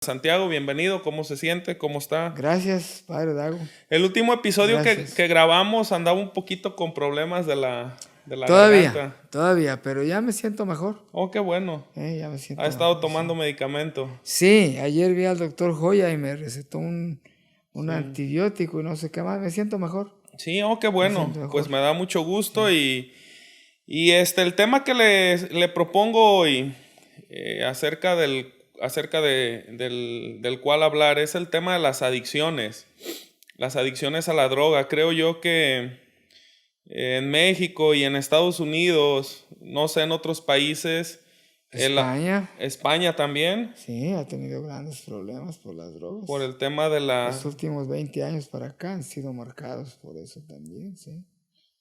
Santiago, bienvenido. ¿Cómo se siente? ¿Cómo está? Gracias, Padre Dago. El último episodio Gracias. que grabamos andaba un poquito con problemas de la Todavía, garganta. todavía, pero ya me siento mejor. Oh, qué bueno. Ya me Ha siento estado mejor, sí. tomando medicamento. Sí, ayer vi al doctor Joya y me recetó un Sí. antibiótico y no sé qué más. Me siento mejor. Sí, oh, qué Me bueno. siento Pues mejor. me da mucho gusto y el tema que le propongo hoy acerca del cual hablar es el tema de las adicciones a la droga. Creo yo que en México y en Estados Unidos, no sé, en otros países, España, España también, sí, ha tenido grandes problemas por las por drogas. el tema de Los últimos 20 años para acá han sido marcados por eso también, sí.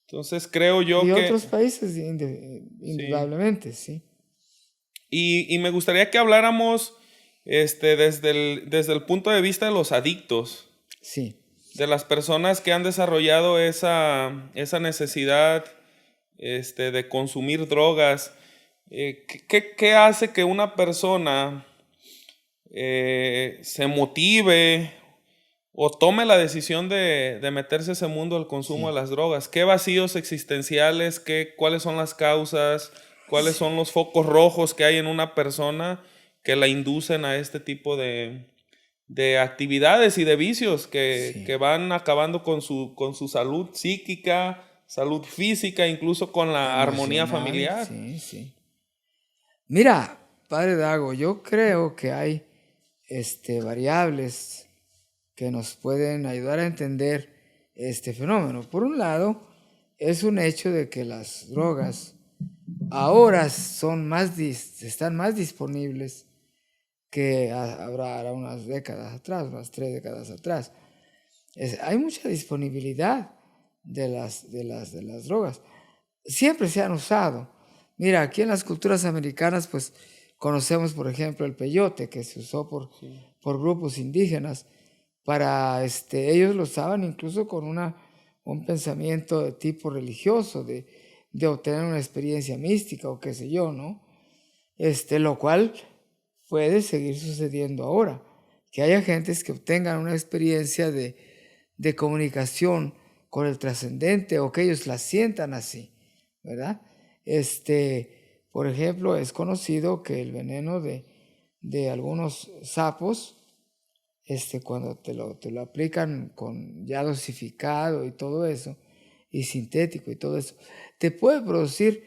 Entonces creo yo Y que, otros países, sí. indudablemente, sí. Y me gustaría que habláramos desde el punto de vista de los adictos, Sí. de las personas que han desarrollado esa necesidad de consumir drogas. ¿Qué hace que una persona se motive o tome la decisión de meterse a ese mundo del consumo de Sí, las drogas? ¿Qué vacíos existenciales, cuáles son las causas, cuáles sí, son los focos rojos que hay en una persona que la inducen a este tipo de actividades y de vicios que sí. van acabando con su salud psíquica, salud física, incluso con la armonía Emocional, familiar? sí, sí. Mira, Padre Dago, yo creo que hay variables que nos pueden ayudar a entender este fenómeno. Por un lado, es un hecho de que las drogas ahora están más disponibles que habrá unas décadas atrás, unas 3 décadas atrás. Hay mucha disponibilidad de las drogas. Siempre se han usado. Mira, aquí en las culturas americanas, pues conocemos, por ejemplo, el peyote, que se usó Sí, por grupos indígenas. Ellos lo usaban incluso con un pensamiento de tipo religioso, de obtener una experiencia mística o qué sé yo, ¿no? Lo cual puede seguir sucediendo ahora. Que haya gentes que obtengan una experiencia de comunicación con el trascendente o que ellos la sientan así, ¿verdad? Por ejemplo, es conocido que el veneno de algunos sapos, cuando te lo aplican con ya dosificado y todo eso, y sintético y todo eso, te puede producir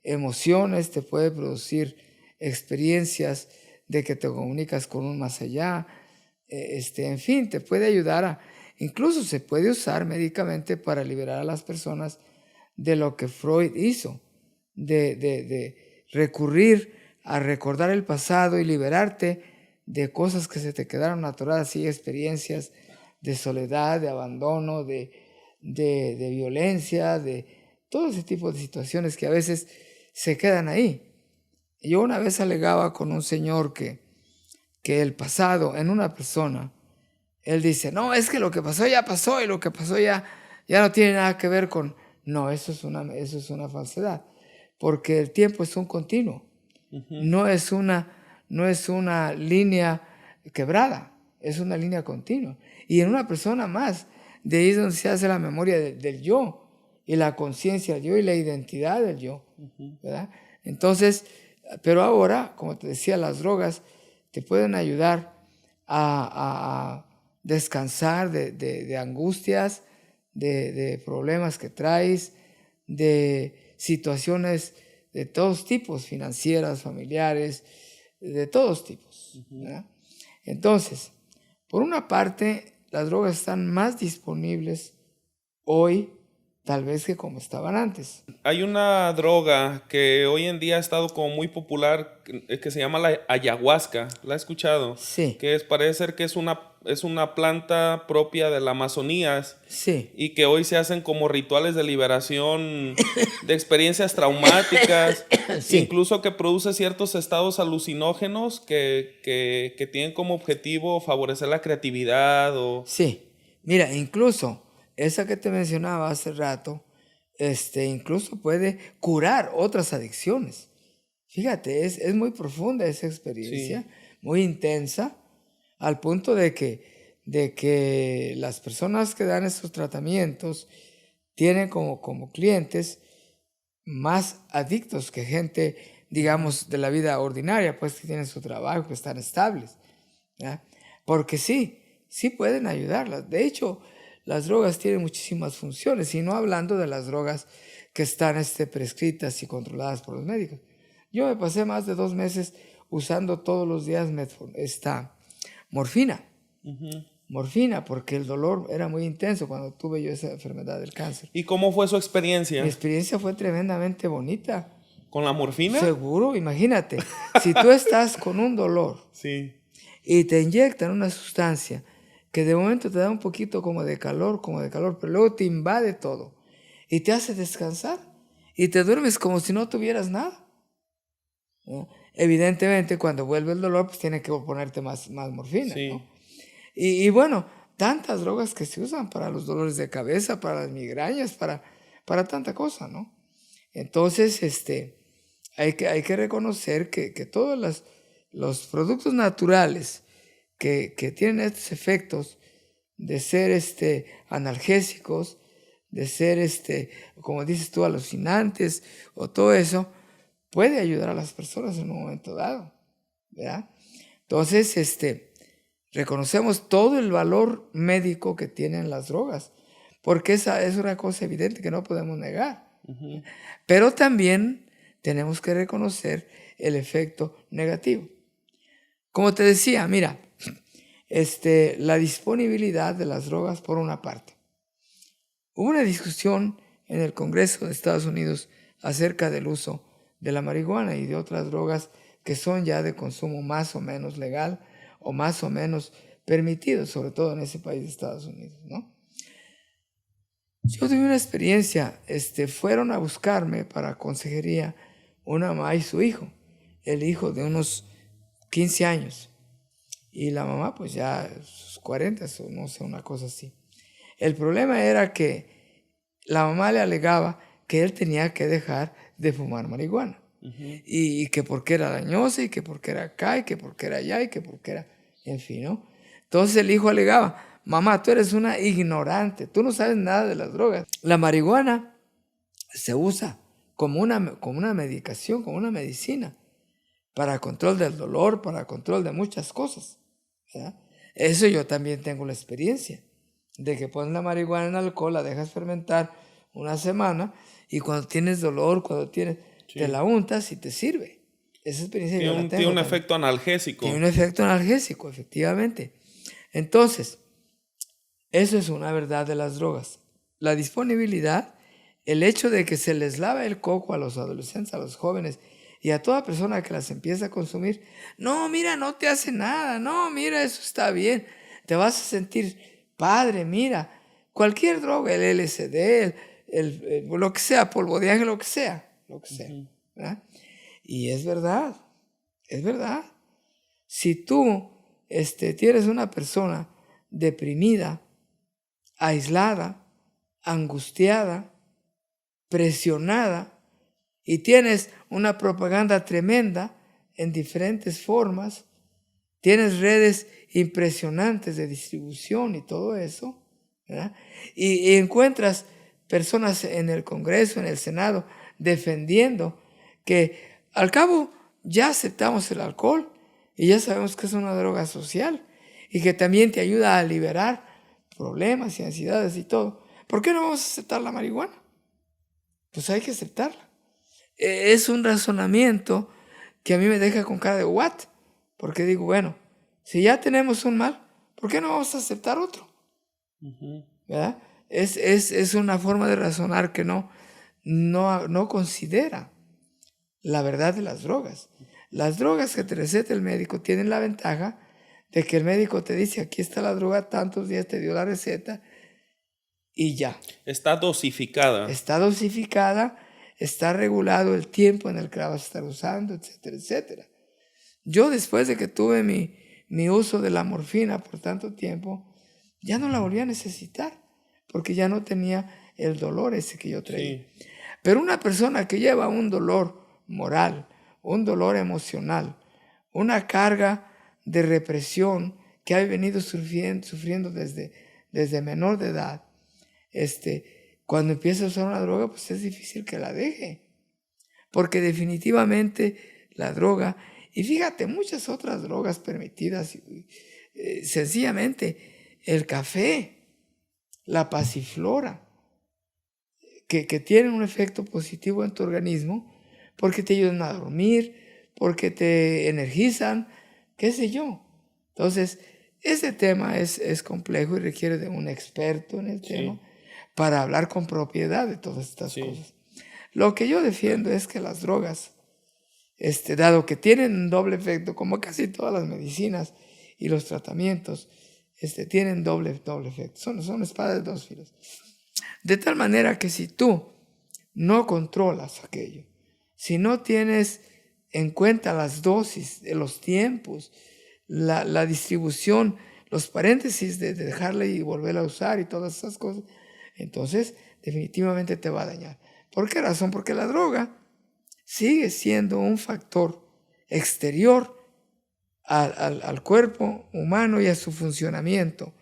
emociones, te puede producir experiencias de que te comunicas con un más allá, en fin, te puede ayudar incluso se puede usar médicamente para liberar a las personas de lo que Freud hizo, de recurrir a recordar el pasado y liberarte de cosas que se te quedaron atoradas, y experiencias de soledad, de abandono, de violencia, de todo ese tipo de situaciones que a veces se quedan ahí. Yo una vez alegaba con un señor que el pasado en una persona, él dice, no, es que lo que pasó ya pasó y lo que pasó ya no tiene nada que ver con... No, eso es una falsedad, porque el tiempo es un continuo, no es una línea quebrada, es una línea continua. Y en una persona más, de ahí es donde se hace la memoria del yo, y la conciencia del yo y la identidad del yo, ¿verdad? Entonces, pero ahora, como te decía, las drogas te pueden ayudar a descansar de angustias, de problemas que traes, de situaciones de todos tipos, financieras, familiares, de todos tipos, ¿verdad? Entonces, por una parte, las drogas están más disponibles hoy, tal vez, que como estaban antes. hay una droga que hoy en día ha estado como muy popular que se llama la ayahuasca. ¿La he escuchado? Sí, Parece ser que es una planta propia de la Amazonía sí, y que hoy se hacen como rituales de liberación de experiencias traumáticas, sí, incluso que produce ciertos estados alucinógenos que tienen como objetivo favorecer la creatividad o... sí. Mira, incluso esa que te mencionaba hace rato, incluso puede curar otras adicciones. Fíjate, es muy profunda esa Sí, experiencia, muy intensa, al punto de que las personas que dan estos tratamientos tienen como clientes más adictos que gente, digamos, de la vida ordinaria, pues que tienen su trabajo, que están estables, ¿ya? Porque sí pueden ayudarlas. De hecho, las drogas tienen muchísimas funciones, y no hablando de las drogas que están prescritas y controladas por los médicos. Yo me pasé más de 2 meses usando todos los días morfina. Morfina, porque el dolor era muy intenso cuando tuve yo esa enfermedad del cáncer. ¿Y cómo fue su experiencia? Mi experiencia fue tremendamente bonita. ¿Con la morfina? Seguro, imagínate, si tú estás con un dolor Sí. y te inyectan una sustancia que de momento te da un poquito como de calor, pero luego te invade todo y te hace descansar y te duermes como si no tuvieras nada. Evidentemente, cuando vuelve el dolor, pues tiene que ponerte más morfina, Sí. ¿no? Y bueno, tantas drogas que se usan para los dolores de cabeza, para las migrañas, para tanta cosa, ¿no? Entonces, hay que reconocer que todos los productos naturales que tienen estos efectos de ser analgésicos, de ser, como dices tú, alucinantes o todo eso, puede ayudar a las personas en un momento dado, ¿verdad? Entonces, reconocemos todo el valor médico que tienen las drogas, porque esa es una cosa evidente que no podemos negar. Pero también tenemos que reconocer el efecto negativo. Como te decía, mira, la disponibilidad de las drogas por una parte. Hubo una discusión en el Congreso de Estados Unidos acerca del uso de la marihuana y de otras drogas que son ya de consumo más o menos legal o más o menos permitido, sobre todo en ese país de Estados Unidos, ¿no? Yo tuve una experiencia, fueron a buscarme para consejería una mamá y su hijo, el hijo de unos 15 años y la mamá pues ya sus 40 o no sé, una cosa así. El problema era que la mamá le alegaba que él tenía que dejar de fumar marihuana y que porque era dañosa y que porque era acá y que porque era allá y que porque era, en fin, ¿no? Entonces el hijo alegaba: mamá, tú eres una ignorante, tú no sabes nada de las drogas. La marihuana se usa como una medicación, como una medicina, para control del dolor, para control de muchas cosas, ¿verdad? Eso yo también tengo la experiencia, de que pones la marihuana en alcohol, la dejas fermentar una semana, y cuando tienes dolor, te la untas y te sirve. Esa experiencia yo la tengo. Tiene un efecto analgésico. Tiene un efecto analgésico, efectivamente. Entonces, eso es una verdad de las drogas. La disponibilidad, el hecho de que se les lava el coco a los adolescentes, a los jóvenes y a toda persona que las empieza a consumir. No, mira, no te hace nada. No, mira, eso está bien. Te vas a sentir padre, mira. Cualquier droga, el LSD, lo que sea, polvo de ángel, lo que sea. ¿Verdad? Y es verdad, es verdad. Si tú tienes una persona deprimida, aislada, angustiada, presionada, y tienes una propaganda tremenda en diferentes formas, tienes redes impresionantes de distribución y todo eso, ¿verdad? Y encuentras personas en el Congreso, en el Senado, defendiendo que al cabo ya aceptamos el alcohol y ya sabemos que es una droga social y que también te ayuda a liberar problemas y ansiedades y todo. ¿Por qué no vamos a aceptar la marihuana? Pues hay que aceptarla. Es un razonamiento que a mí me deja con cara de what, porque digo, bueno, si ya tenemos un mal, ¿por qué no vamos a aceptar otro? ¿Verdad? Es una forma de razonar que no considera la verdad de las drogas. Las drogas que te receta el médico tienen la ventaja de que el médico te dice: aquí está la droga, tantos días te dio la receta y ya. Está dosificada. Está dosificada, está regulado el tiempo en el que la vas a estar usando, etcétera, etcétera. Yo, después de que tuve mi uso de la morfina por tanto tiempo, ya no la volví a necesitar, porque ya no tenía el dolor ese que yo traía. Sí. Pero una persona que lleva un dolor moral, un dolor emocional, una carga de represión que ha venido sufriendo desde menor de edad, cuando empieza a usar una droga, pues es difícil que la deje. Porque definitivamente la droga, y fíjate, muchas otras drogas permitidas, sencillamente el café, la pasiflora, que tienen un efecto positivo en tu organismo, porque te ayudan a dormir, porque te energizan, qué sé yo. Entonces, ese tema es complejo y requiere de un experto en el tema para hablar con propiedad de todas estas cosas. Lo que yo defiendo es que las drogas, dado que tienen un doble efecto, como casi todas las medicinas y los tratamientos, tienen doble efecto. Son espadas de dos filos. De tal manera que si tú no controlas aquello, si no tienes en cuenta las dosis, los tiempos, la distribución, los paréntesis de dejarla y volverla a usar y todas esas cosas, entonces definitivamente te va a dañar. ¿Por qué razón? Porque la droga sigue siendo un factor exterior al cuerpo humano y a su funcionamiento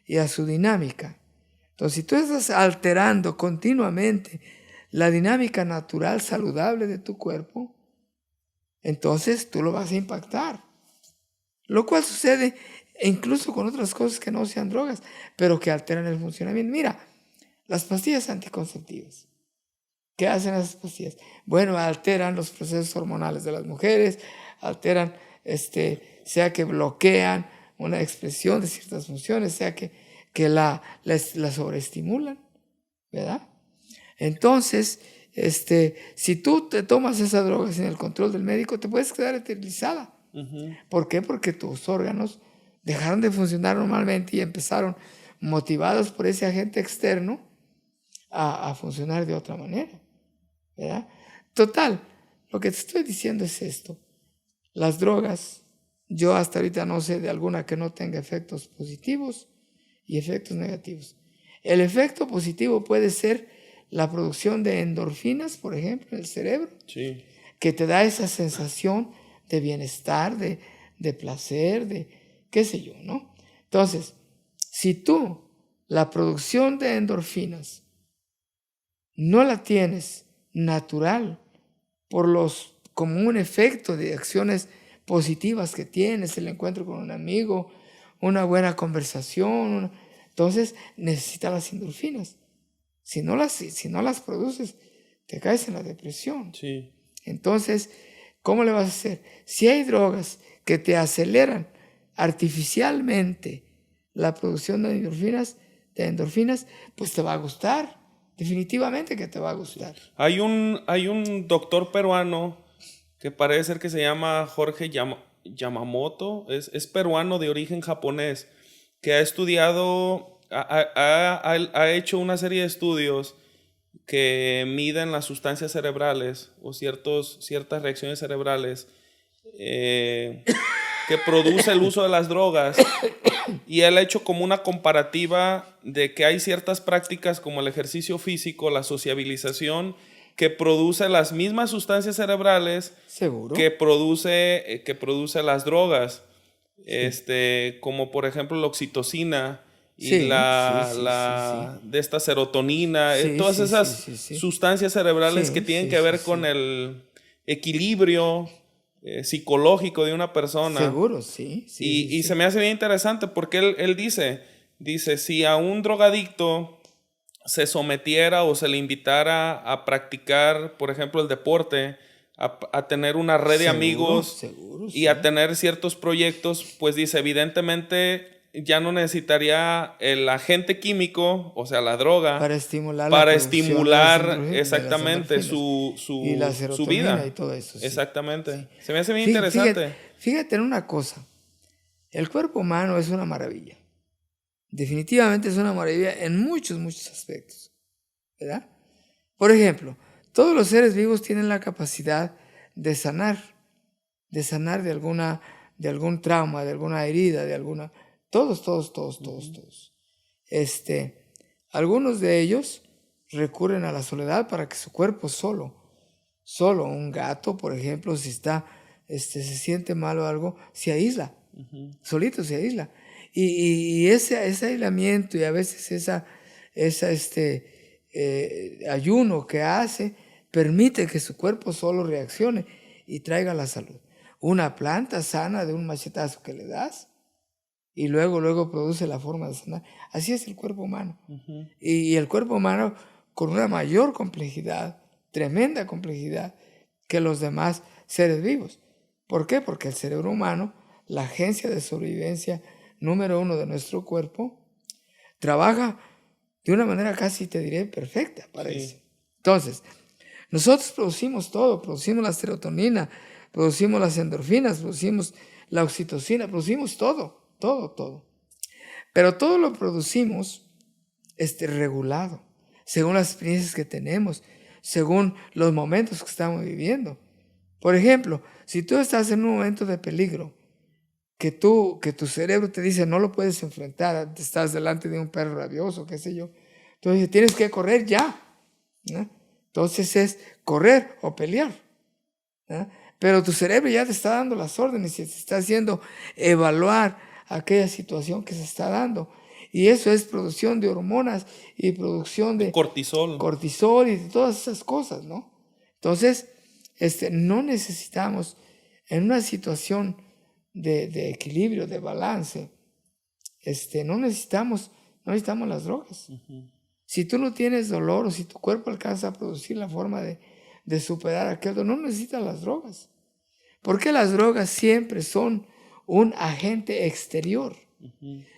y a su dinámica. Entonces, si tú estás alterando continuamente la dinámica natural saludable de tu cuerpo, entonces tú lo vas a impactar. Lo cual sucede incluso con otras cosas que no sean drogas, pero que alteran el funcionamiento. Mira, las pastillas anticonceptivas. ¿Qué hacen esas pastillas? Bueno, alteran los procesos hormonales de las mujeres, alteran, sea que bloquean una expresión de ciertas funciones, sea que la sobreestimulan, ¿verdad? Entonces, si tú te tomas esa droga sin el control del médico, te puedes quedar esterilizada. ¿Por qué? Porque tus órganos dejaron de funcionar normalmente y empezaron, motivados por ese agente externo, a funcionar de otra manera, ¿verdad? Total, lo que te estoy diciendo es esto. Las drogas, yo hasta ahorita no sé de alguna que no tenga efectos positivos y efectos negativos. El efecto positivo puede ser la producción de endorfinas, por ejemplo, en el cerebro, que te da esa sensación de bienestar, de placer, de qué sé yo, ¿no? Entonces, si tú la producción de endorfinas no la tienes natural como un efecto de acciones positivas que tienes, el encuentro con un amigo, una buena conversación, entonces necesitas las endorfinas. Si no las produces, te caes en la depresión. Entonces, ¿cómo le vas a hacer? Si hay drogas que te aceleran artificialmente la producción de endorfinas, pues te va a gustar. Definitivamente que te va a gustar. Hay un doctor peruano que parece ser que se llama Jorge Yamamoto, es peruano de origen japonés, que ha estudiado, ha hecho una serie de estudios que miden las sustancias cerebrales o ciertas reacciones cerebrales que produce el uso de las drogas, y él ha hecho como una comparativa de que hay ciertas prácticas como el ejercicio físico, la sociabilización, que produce las mismas sustancias cerebrales que produce las drogas, como por ejemplo la oxitocina y de esta serotonina, todas esas sustancias cerebrales que tienen que ver con el equilibrio psicológico de una persona. Seguro, sí. Y se me hace bien interesante porque él dice, si a un drogadicto se sometiera o se le invitara a practicar, por ejemplo, el deporte, a tener una red de amigos y a tener ciertos proyectos, pues dice, evidentemente ya no necesitaría el agente químico, o sea, la droga, para estimular exactamente su vida. Y todo eso. Exactamente. Se me hace bien interesante. Fíjate en una cosa. El cuerpo humano es una maravilla. Definitivamente es una maravilla en muchos aspectos, ¿verdad? Por ejemplo, todos los seres vivos tienen la capacidad de sanar de algún trauma, de alguna herida, de alguna... Todos. Algunos de ellos recurren a la soledad para que su cuerpo solo, un gato, por ejemplo, si se siente mal o algo, se aísla. solito se aísla. Y ese aislamiento y a veces ayuno que hace permite que su cuerpo solo reaccione y traiga la salud. Una planta sana de un machetazo que le das y luego produce la forma de sanar. Así es el cuerpo humano. Y el cuerpo humano con una mayor complejidad, tremenda complejidad que los demás seres vivos. ¿Por qué? Porque el cerebro humano, la agencia de sobrevivencia número 1 de nuestro cuerpo, trabaja de una manera casi, te diré, perfecta para eso. Entonces, nosotros producimos todo, producimos la serotonina, producimos las endorfinas, producimos la oxitocina, producimos todo. Pero todo lo producimos regulado, según las experiencias que tenemos, según los momentos que estamos viviendo. Por ejemplo, si tú estás en un momento de peligro, que tu cerebro te dice no lo puedes enfrentar, estás delante de un perro rabioso, qué sé yo, entonces tienes que correr ya, ¿no? Entonces es correr o pelear, ¿no? Pero tu cerebro ya te está dando las órdenes y te está haciendo evaluar aquella situación que se está dando. Y eso es producción de hormonas y producción de cortisol y de todas esas cosas, ¿no? Entonces, no necesitamos, en una situación de equilibrio, de balance, no necesitamos las drogas. Si tú no tienes dolor o si tu cuerpo alcanza a producir la forma de superar aquel dolor, no necesitas las drogas. Porque las drogas siempre son un agente exterior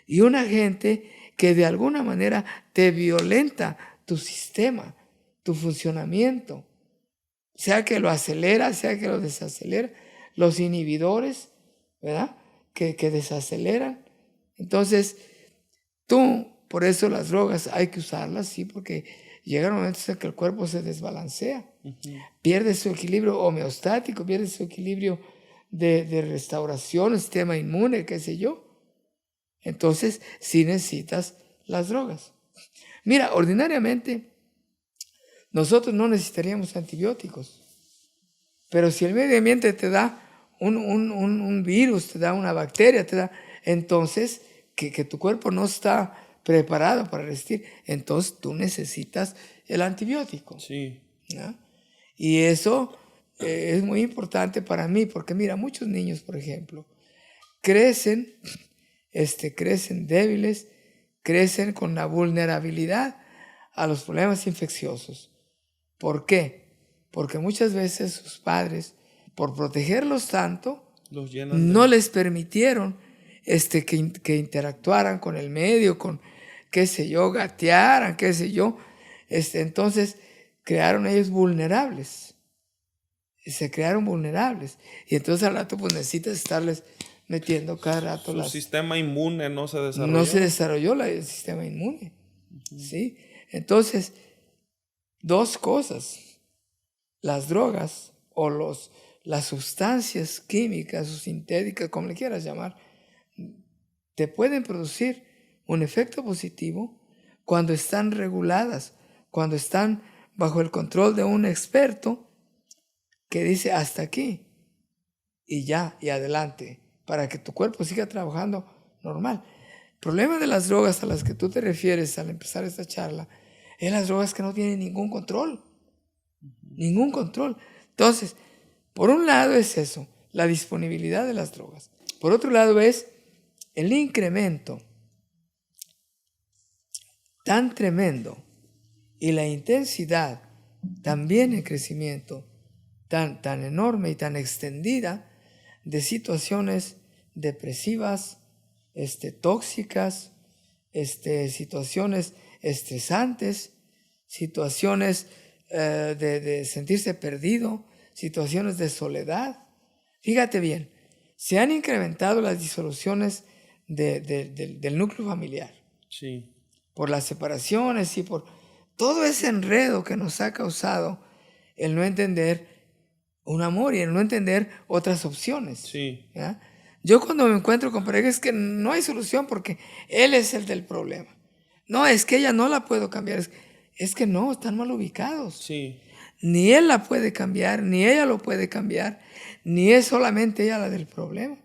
y un agente que de alguna manera te violenta tu sistema, tu funcionamiento, sea que lo acelera, sea que lo desacelera, los inhibidores, ¿verdad? Que desaceleran. Entonces, por eso las drogas hay que usarlas, sí, porque llegan momentos en que el cuerpo se desbalancea, pierde su equilibrio homeostático, pierde su equilibrio de restauración, el sistema inmune, qué sé yo. Entonces, sí necesitas las drogas. Mira, ordinariamente, nosotros no necesitaríamos antibióticos, pero si el medio ambiente te da un virus, te da una bacteria, entonces que tu cuerpo no está preparado para resistir, entonces tú necesitas el antibiótico. Sí. ¿No? Y eso es muy importante para mí, porque mira, muchos niños, por ejemplo, crecen débiles, crecen con la vulnerabilidad a los problemas infecciosos. ¿Por qué? Porque muchas veces sus padres, por protegerlos tanto, no les permitieron que interactuaran con el medio, con, qué sé yo, gatearan, qué sé yo. Entonces, crearon ellos vulnerables. Se crearon vulnerables. Y entonces al rato pues necesitas estarles metiendo cada rato Su sistema inmune no se desarrolló. No se desarrolló el sistema inmune. ¿Sí? Entonces, dos cosas. Las drogas o las sustancias químicas o sintéticas, como le quieras llamar, te pueden producir un efecto positivo cuando están reguladas, cuando están bajo el control de un experto que dice hasta aquí y ya, y adelante, para que tu cuerpo siga trabajando normal. El problema de las drogas a las que tú te refieres al empezar esta charla es las drogas que no tienen ningún control. Ningún control. Entonces, por un lado es eso, la disponibilidad de las drogas. Por otro lado es el incremento tan tremendo y la intensidad también en crecimiento tan enorme y tan extendida de situaciones depresivas, tóxicas, situaciones estresantes, situaciones de sentirse perdido, situaciones de soledad. Fíjate bien, se han incrementado las disoluciones del núcleo familiar. Sí. Por las separaciones y por todo ese enredo que nos ha causado el no entender un amor y el no entender otras opciones. Sí. ¿Ya? Yo cuando me encuentro con parejas es que no hay solución porque él es el del problema. No, es que ella no la puedo cambiar. Es que no, están mal ubicados. Sí. Ni él la puede cambiar, ni ella lo puede cambiar, ni es solamente ella la del problema.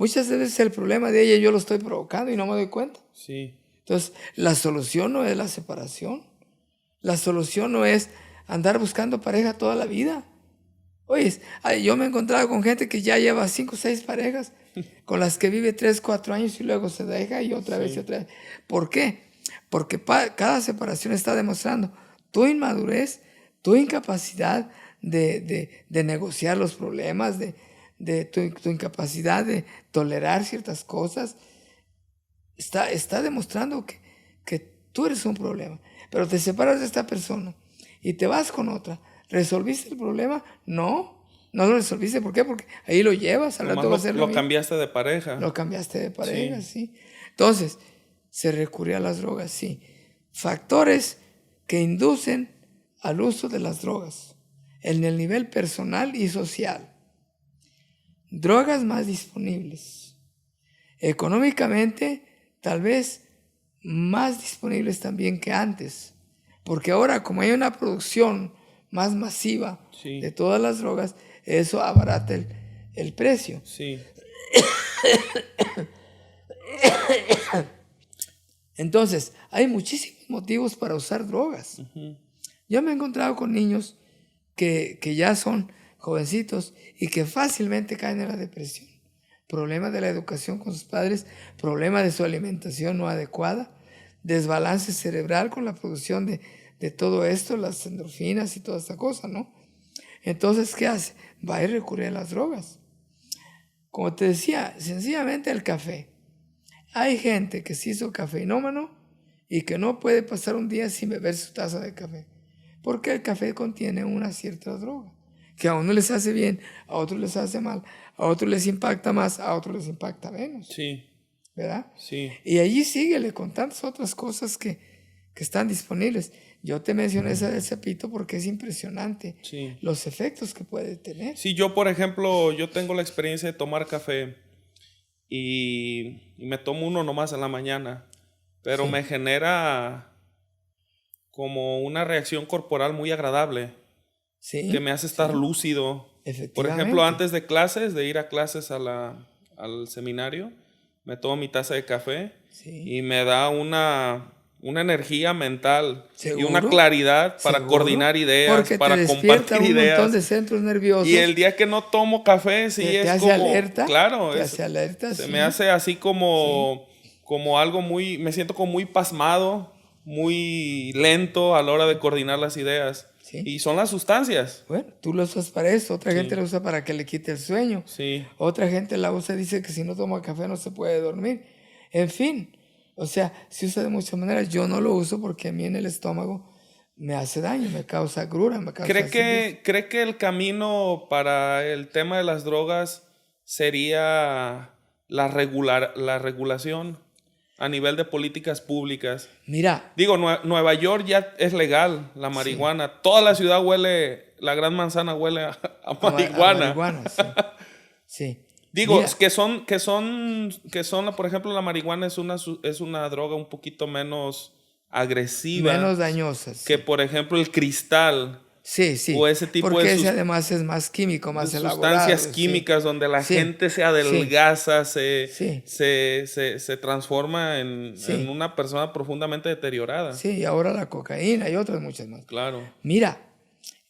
Muchas veces el problema de ella yo lo estoy provocando y no me doy cuenta. Sí. Entonces, la solución no es la separación. La solución no es andar buscando pareja toda la vida. Oye, yo me he encontrado con gente que ya lleva 5 o 6 parejas, con las que vive 3, 4 años y luego se deja y otra vez y otra vez. ¿Por qué? Porque cada separación está demostrando tu inmadurez, tu incapacidad de negociar los problemas, de tu incapacidad de tolerar ciertas cosas. Está demostrando que tú eres un problema. Pero te separas de esta persona y te vas con otra. ¿Resolviste el problema? No lo resolviste. ¿Por qué? Porque ahí lo llevas, al rato va a ser lo mismo. Cambiaste de pareja. Lo cambiaste de pareja, sí. Entonces, se recurrió a las drogas, sí. Factores que inducen al uso de las drogas en el nivel personal y social. Drogas más disponibles. Económicamente, tal vez más disponibles también que antes. Porque ahora, como hay una producción más masiva de todas las drogas, eso abarata el precio. Sí. Entonces, hay muchísimos motivos para usar drogas. Uh-huh. Yo me he encontrado con niños que ya son jovencitos y que fácilmente caen en la depresión. Problema de la educación con sus padres, problema de su alimentación no adecuada, desbalance cerebral con la producción de todo esto, las endorfinas y toda esta cosa, ¿no? Entonces, ¿qué hace? Va a recurrir a las drogas. Como te decía, sencillamente el café. Hay gente que se hizo cafeinómano y que no puede pasar un día sin beber su taza de café, porque el café contiene una cierta droga, que a uno les hace bien, a otros les hace mal, a otros les impacta más, a otros les impacta menos. Sí. ¿Verdad? Sí. Y allí síguele con tantas otras cosas que están disponibles. Yo te mencioné esa del cepito porque es impresionante los efectos que puede tener. Sí, yo por ejemplo, yo tengo la experiencia de tomar café y me tomo uno nomás en la mañana, pero me genera como una reacción corporal muy agradable, que me hace estar lúcido. Por ejemplo, antes de clases, de ir a clases al seminario, me tomo mi taza de café y me da una energía mental. ¿Seguro? Y una claridad para coordinar ideas, porque para compartir ideas. Un montón de centros nerviosos. Y el día que no tomo café, sí te es hace como alerta. Claro, te hace alerta. Se me hace así como algo muy, me siento como muy pasmado, muy lento a la hora de coordinar las ideas. Y son las sustancias. Bueno, tú lo usas para eso, otra gente lo usa para que le quite el sueño. Otra gente la usa, dice que si no toma café no se puede dormir. En fin, o sea, se usa de muchas maneras. Yo no lo uso porque a mí en el estómago me hace daño, me causa agrura, me causa ¿Cree que el camino para el tema de las drogas sería la regulación a nivel de políticas públicas? Mira. Digo, Nueva York ya es legal la marihuana. Toda la ciudad huele, la Gran Manzana huele a marihuana. A marihuana, sí. Digo, que son, por ejemplo, la marihuana es una droga un poquito menos agresiva. Menos dañosa. Que, por ejemplo, el cristal. Sí. O ese tipo porque ese además es más químico, más elaborado. Sustancias químicas donde la gente se adelgaza, se transforma en una persona profundamente deteriorada. Sí, y ahora la cocaína y otras muchas más. Claro. Mira,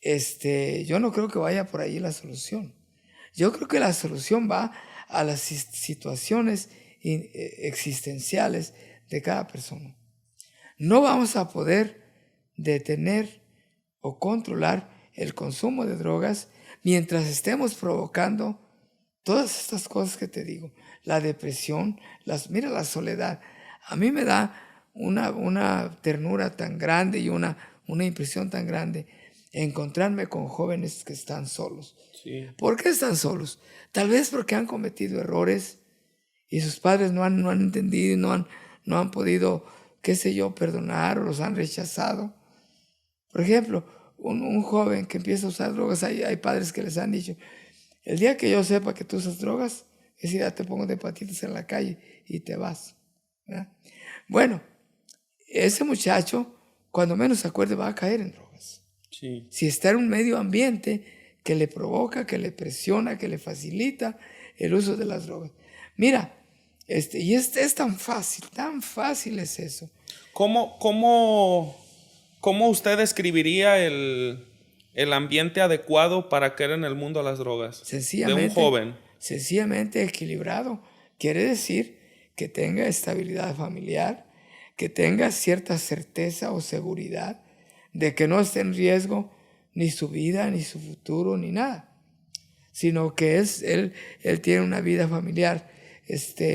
yo no creo que vaya por ahí la solución. Yo creo que la solución va a las situaciones existenciales de cada persona. No vamos a poder detener o controlar el consumo de drogas mientras estemos provocando todas estas cosas que te digo. La depresión, mira la soledad. A mí me da una ternura tan grande y una impresión tan grande encontrarme con jóvenes que están solos. ¿Por qué están solos? Tal vez porque han cometido errores y sus padres no han entendido, no han podido, qué sé yo, perdonar o los han rechazado. Por ejemplo, un joven que empieza a usar drogas, hay padres que les han dicho, el día que yo sepa que tú usas drogas, ese día te pongo de patitas en la calle y te vas. ¿Verdad? Bueno, ese muchacho, cuando menos se acuerde, va a caer en drogas. Si está en un medio ambiente que le provoca, que le presiona, que le facilita el uso de las drogas. Mira, y es tan fácil es eso. ¿Cómo usted describiría el ambiente adecuado para caer en el mundo de las drogas? De un joven. Sencillamente equilibrado. Quiere decir que tenga estabilidad familiar, que tenga cierta certeza o seguridad de que no esté en riesgo ni su vida, ni su futuro, ni nada, sino que él tiene una vida familiar,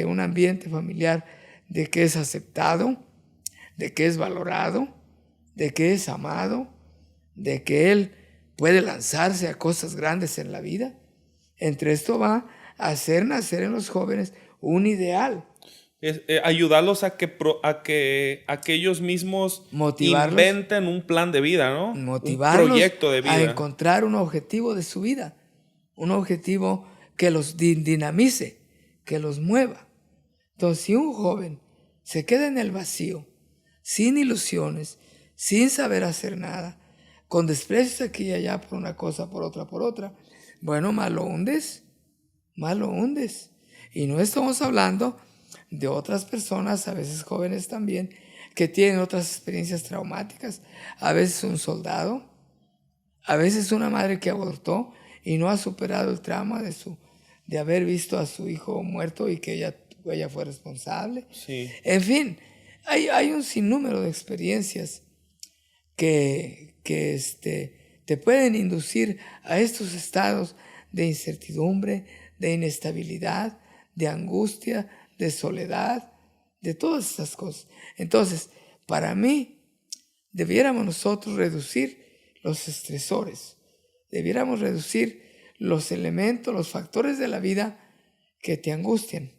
un ambiente familiar de que es aceptado, de que es valorado, de que es amado, de que él puede lanzarse a cosas grandes en la vida. Entre esto va a hacer nacer en los jóvenes un ideal. Ayudarlos a que ellos mismos Motivarlos, inventen un plan de vida, ¿no? Un motivarlos proyecto de vida. a encontrar un objetivo de su vida, un objetivo que los dinamice, que los mueva. Entonces, si un joven se queda en el vacío, sin ilusiones, sin saber hacer nada, con desprecios aquí y allá por una cosa, por otra, bueno, mal lo hundes. Y no estamos hablando de otras personas, a veces jóvenes también, que tienen otras experiencias traumáticas. A veces un soldado, a veces una madre que abortó y no ha superado el trauma de haber visto a su hijo muerto y que ella fue responsable. Sí. En fin, hay un sinnúmero de experiencias que te pueden inducir a estos estados de incertidumbre, de inestabilidad, de angustia, de soledad, de todas estas cosas. Entonces, para mí, debiéramos nosotros reducir los estresores, debiéramos reducir los elementos, los factores de la vida que te angustian.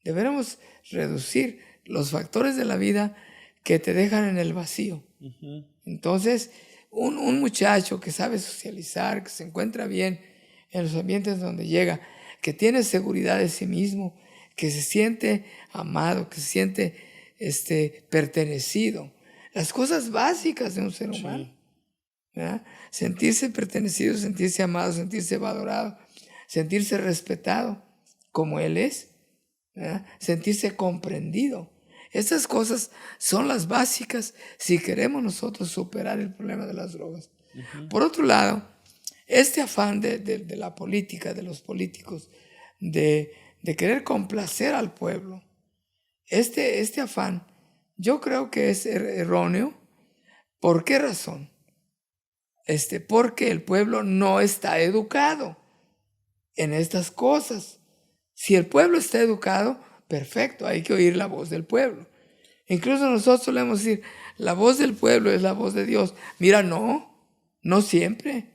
Debiéramos reducir los factores de la vida que te dejan en el vacío. Uh-huh. Entonces, un muchacho que sabe socializar, que se encuentra bien en los ambientes donde llega, que tiene seguridad de sí mismo, que se siente amado, que se siente pertenecido. Las cosas básicas de un ser humano. ¿Verdad? Sentirse pertenecido, sentirse amado, sentirse valorado, sentirse respetado como él es, ¿verdad? Sentirse comprendido. Estas cosas son las básicas si queremos nosotros superar el problema de las drogas. Uh-huh. Por otro lado, este afán de la política, de los políticos, de querer complacer al pueblo, este afán, yo creo que es erróneo. ¿Por qué razón? Porque el pueblo no está educado en estas cosas. Si el pueblo está educado, perfecto, hay que oír la voz del pueblo. Incluso nosotros solemos decir, la voz del pueblo es la voz de Dios. Mira, no siempre.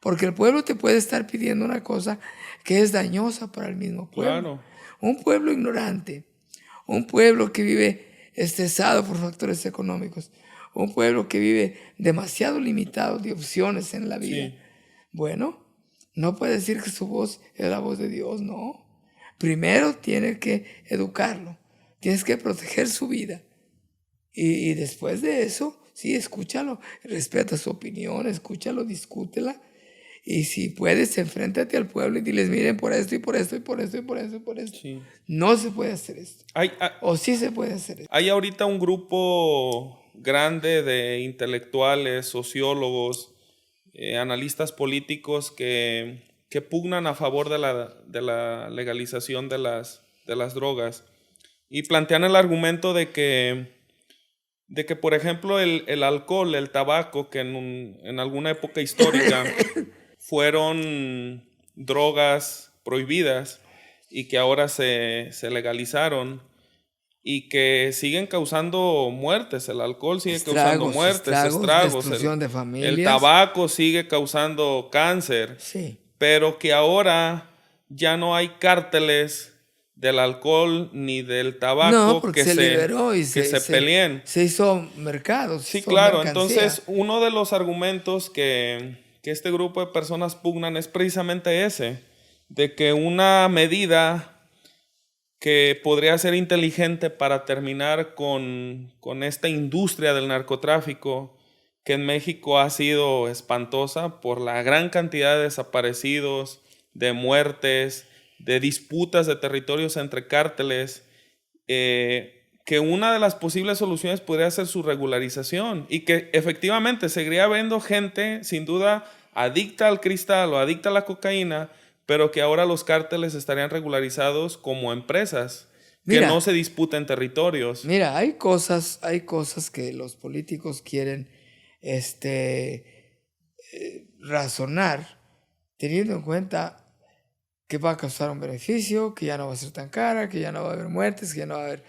Porque el pueblo te puede estar pidiendo una cosa que es dañosa para el mismo pueblo. Claro. Un pueblo ignorante, un pueblo que vive estresado por factores económicos, un pueblo que vive demasiado limitado de opciones en la vida. Sí. Bueno, no puede decir que su voz es la voz de Dios, no. Primero tienes que educarlo, tienes que proteger su vida. Y después de eso, sí, escúchalo, respeta su opinión, escúchalo, discútela. Y si puedes, enfréntate al pueblo y diles, miren, por esto y por esto y por esto y por esto y por esto. Sí. No se puede hacer esto. O sí se puede hacer esto. Hay ahorita un grupo grande de intelectuales, sociólogos, analistas políticos que pugnan a favor de la legalización de las drogas y plantean el argumento de que por ejemplo, el alcohol, el tabaco, que en alguna época histórica fueron drogas prohibidas y que ahora se legalizaron y que siguen causando muertes. El alcohol sigue causando muertes, estragos. Destrucción de familias. El tabaco sigue causando cáncer. Sí. Pero que ahora ya no hay cárteles del alcohol ni del tabaco que se liberó y se peleen. Se hizo mercado. Sí, claro. Entonces, uno de los argumentos que este grupo de personas pugnan es precisamente ese, de que una medida que podría ser inteligente para terminar con esta industria del narcotráfico, que en México ha sido espantosa por la gran cantidad de desaparecidos, de muertes, de disputas de territorios entre cárteles, que una de las posibles soluciones podría ser su regularización y que efectivamente seguiría habiendo gente, sin duda, adicta al cristal o adicta a la cocaína, pero que ahora los cárteles estarían regularizados como empresas, que no Mira, se disputen territorios. mira, hay cosas que los políticos quieren razonar teniendo en cuenta que va a causar un beneficio, que ya no va a ser tan cara, que ya no va a haber muertes, que ya no va a haber...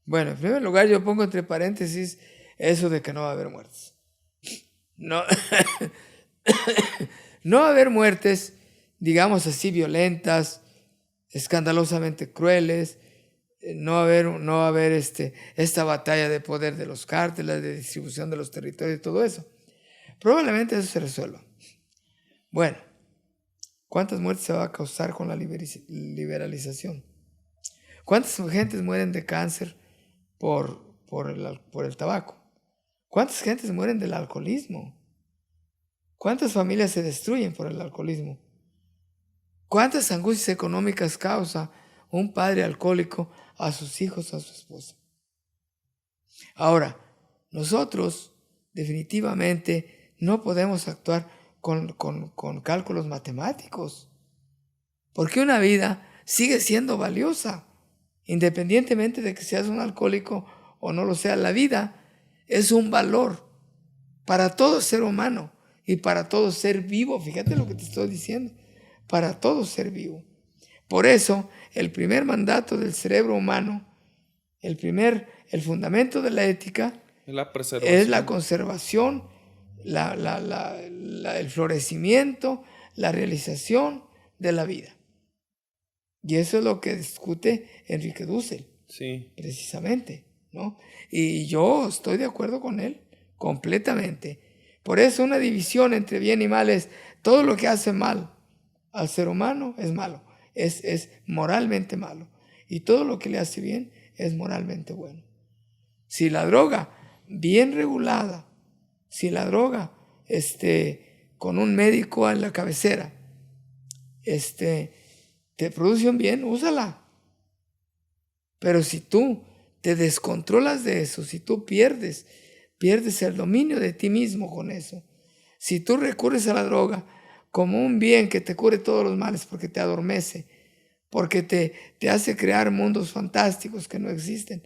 Bueno, en primer lugar yo pongo entre paréntesis eso de que no va a haber muertes. No, no va a haber muertes, digamos así, violentas, escandalosamente crueles. No va a haber esta batalla de poder de los cárteles, de distribución de los territorios y todo eso. Probablemente eso se resuelva. Bueno, ¿cuántas muertes se va a causar con la liberalización? ¿Cuántas gentes mueren de cáncer por el tabaco? ¿Cuántas gentes mueren del alcoholismo? ¿Cuántas familias se destruyen por el alcoholismo? ¿Cuántas angustias económicas causa un padre alcohólico a sus hijos, a su esposa? Ahora, nosotros definitivamente no podemos actuar con cálculos matemáticos, porque una vida sigue siendo valiosa, independientemente de que seas un alcohólico o no lo sea. La vida es un valor para todo ser humano y para todo ser vivo. Fíjate lo que te estoy diciendo, para todo ser vivo. Por eso, el primer mandato del cerebro humano, el fundamento de la ética, La es la preservación. conservación, el florecimiento, la realización de la vida. Y eso es lo que discute Enrique Dussel, Sí. precisamente, ¿no? Y yo estoy de acuerdo con él, completamente. Por eso una división entre bien y mal es todo lo que hace mal al ser humano es malo, es moralmente malo. Y todo lo que le hace bien es moralmente bueno. Si la droga bien regulada, si la droga con un médico en la cabecera, te produce un bien, úsala. Pero si tú te descontrolas de eso, si tú pierdes el dominio de ti mismo con eso, si tú recurres a la droga como un bien que te cure todos los males porque te adormece, porque te hace crear mundos fantásticos que no existen,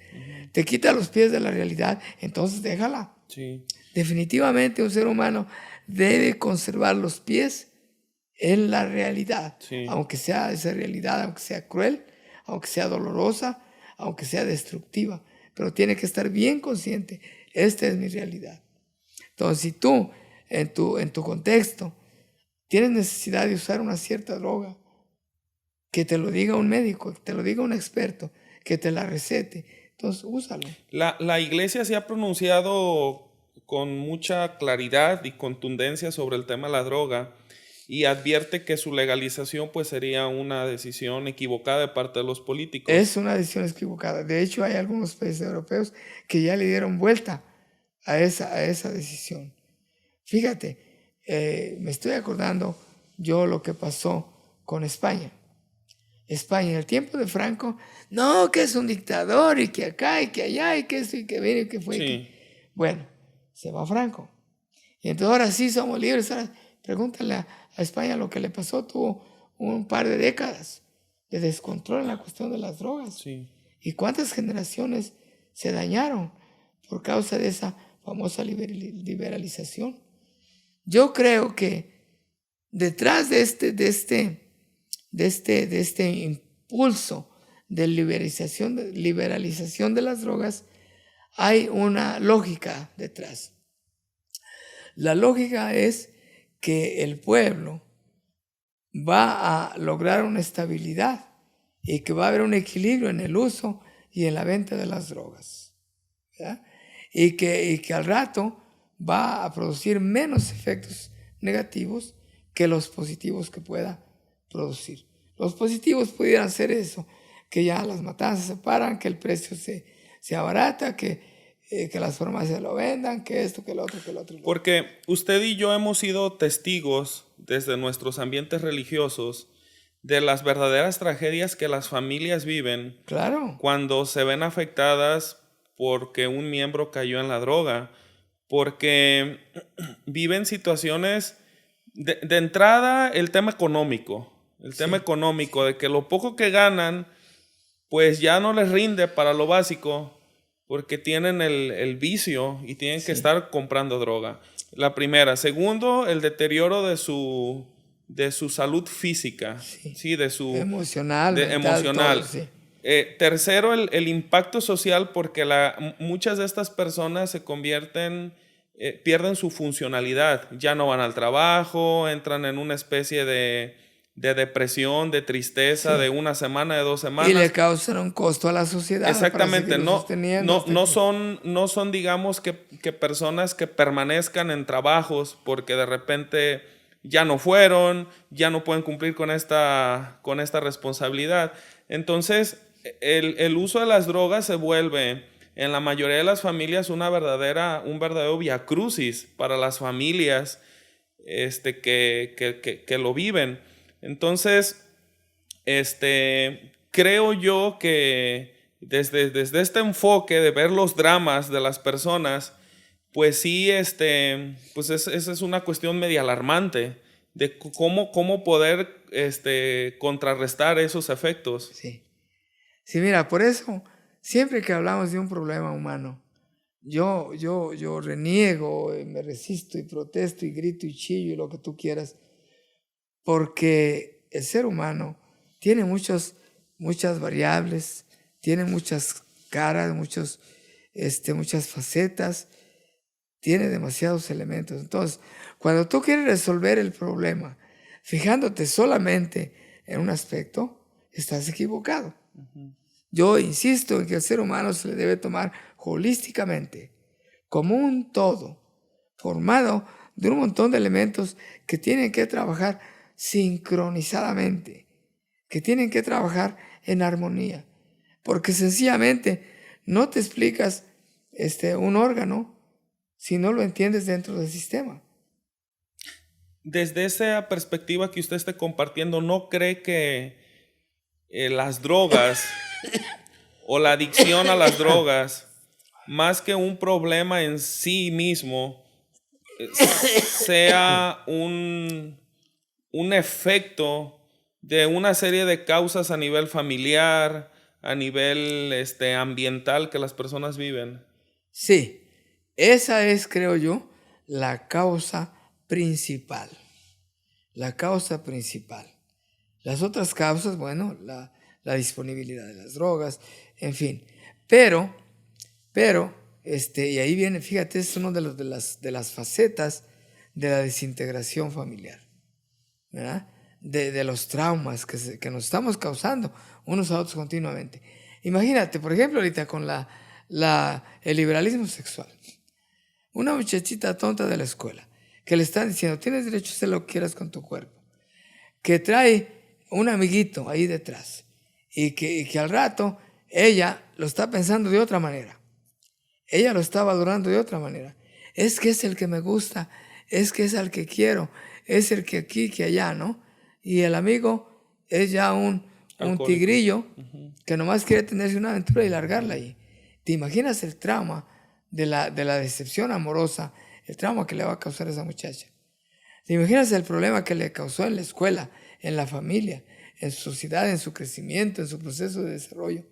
te quita los pies de la realidad, entonces déjala. Sí. Definitivamente un ser humano debe conservar los pies en la realidad, Sí. aunque sea esa realidad, aunque sea cruel, aunque sea dolorosa, aunque sea destructiva, pero tiene que estar bien consciente, esta es mi realidad. Entonces, si tú en tu contexto tienes necesidad de usar una cierta droga, que te lo diga un médico, que te lo diga un experto, que te la recete, entonces úsalo. La iglesia se ha pronunciado con mucha claridad y contundencia sobre el tema de la droga y advierte que su legalización pues sería una decisión equivocada de parte de los políticos. Es una decisión equivocada. De hecho, hay algunos países europeos que ya le dieron vuelta a esa decisión. Fíjate, me estoy acordando yo lo que pasó con España. España en el tiempo de Franco, no, que es un dictador y que acá y que allá y que esto y que viene y que fue. Sí. Bueno, se va Franco. Y entonces ahora sí somos libres. Ahora, pregúntale a España lo que le pasó. Tuvo un par de décadas de descontrol en la cuestión de las drogas. Sí. ¿Y cuántas generaciones se dañaron por causa de esa famosa liberalización? Yo creo que detrás de este impulso de liberalización de las drogas hay una lógica detrás. La lógica es que el pueblo va a lograr una estabilidad y que va a haber un equilibrio en el uso y en la venta de las drogas, ¿verdad? Y que al rato va a producir menos efectos negativos que los positivos que pueda producir. Los positivos pudieran ser eso, que ya las matanzas se paran, que el precio se abarata, que las farmacias lo vendan, que esto, que lo otro, que lo otro. Porque usted y yo hemos sido testigos desde nuestros ambientes religiosos de las verdaderas tragedias que las familias viven Claro. cuando se ven afectadas porque un miembro cayó en la droga, porque viven situaciones de entrada, el tema económico, Sí. de que lo poco que ganan pues ya no les rinde para lo básico porque tienen el vicio y tienen que Sí. estar comprando droga. La primera. Segundo, el deterioro de su salud física, Sí. ¿sí? Emocional, mental, todo, Emocional. sí. Tercero, el impacto social porque muchas de estas personas se convierten, pierden su funcionalidad, ya no van al trabajo, entran en una especie de depresión, de tristeza, de Sí. una semana, de 2 Y le semanas. causan un costo a la sociedad para Exactamente, seguirlo sosteniendo hasta que... no son, digamos, que personas que permanezcan en trabajos porque de repente ya no fueron, ya no pueden cumplir con esta responsabilidad. Entonces, el uso de las drogas se vuelve en la mayoría de las familias un verdadero viacrucis para las familias que lo viven. Entonces, creo yo que desde este enfoque de ver los dramas de las personas, pues sí, pues esa es una cuestión media alarmante de cómo poder contrarrestar esos efectos. Sí. Sí, mira, por eso, siempre que hablamos de un problema humano, yo reniego, me resisto y protesto y grito y chillo y lo que tú quieras, porque el ser humano tiene muchas variables, tiene muchas caras, muchas facetas, tiene demasiados elementos. Entonces, cuando tú quieres resolver el problema fijándote solamente en un aspecto, estás equivocado. Yo insisto en que el ser humano se le debe tomar holísticamente, como un todo, formado de un montón de elementos que tienen que trabajar sincronizadamente, que tienen que trabajar en armonía, porque sencillamente no te explicas un órgano si no lo entiendes dentro del sistema. Desde esa perspectiva que usted esté compartiendo, ¿no cree que las drogas o la adicción a las drogas, más que un problema en sí mismo, sea un efecto de una serie de causas a nivel familiar, a nivel ambiental que las personas viven? Sí, esa es, creo yo, la causa principal. La causa principal. Las otras causas, bueno, la disponibilidad de las drogas, en fin. Pero, y ahí viene, fíjate, es uno de las facetas de la desintegración familiar, ¿verdad? De los traumas que nos estamos causando unos a otros continuamente. Imagínate, por ejemplo, ahorita con el liberalismo sexual. Una muchachita tonta de la escuela que le están diciendo, tienes derecho a hacer lo que quieras con tu cuerpo, que trae un amiguito ahí detrás y que al rato ella lo está pensando de otra manera. Ella lo está valorando de otra manera. Es que es el que me gusta, es que es al que quiero, es el que aquí, que allá, ¿no? Y el amigo es ya un Alcohólico. tigrillo que nomás quiere tenerse una aventura y largarla ahí. ¿Te imaginas el trauma de la decepción amorosa, el trauma que le va a causar a esa muchacha? ¿Te imaginas el problema que le causó en la escuela, en la familia, en su sociedad, en su crecimiento, en su proceso de desarrollo?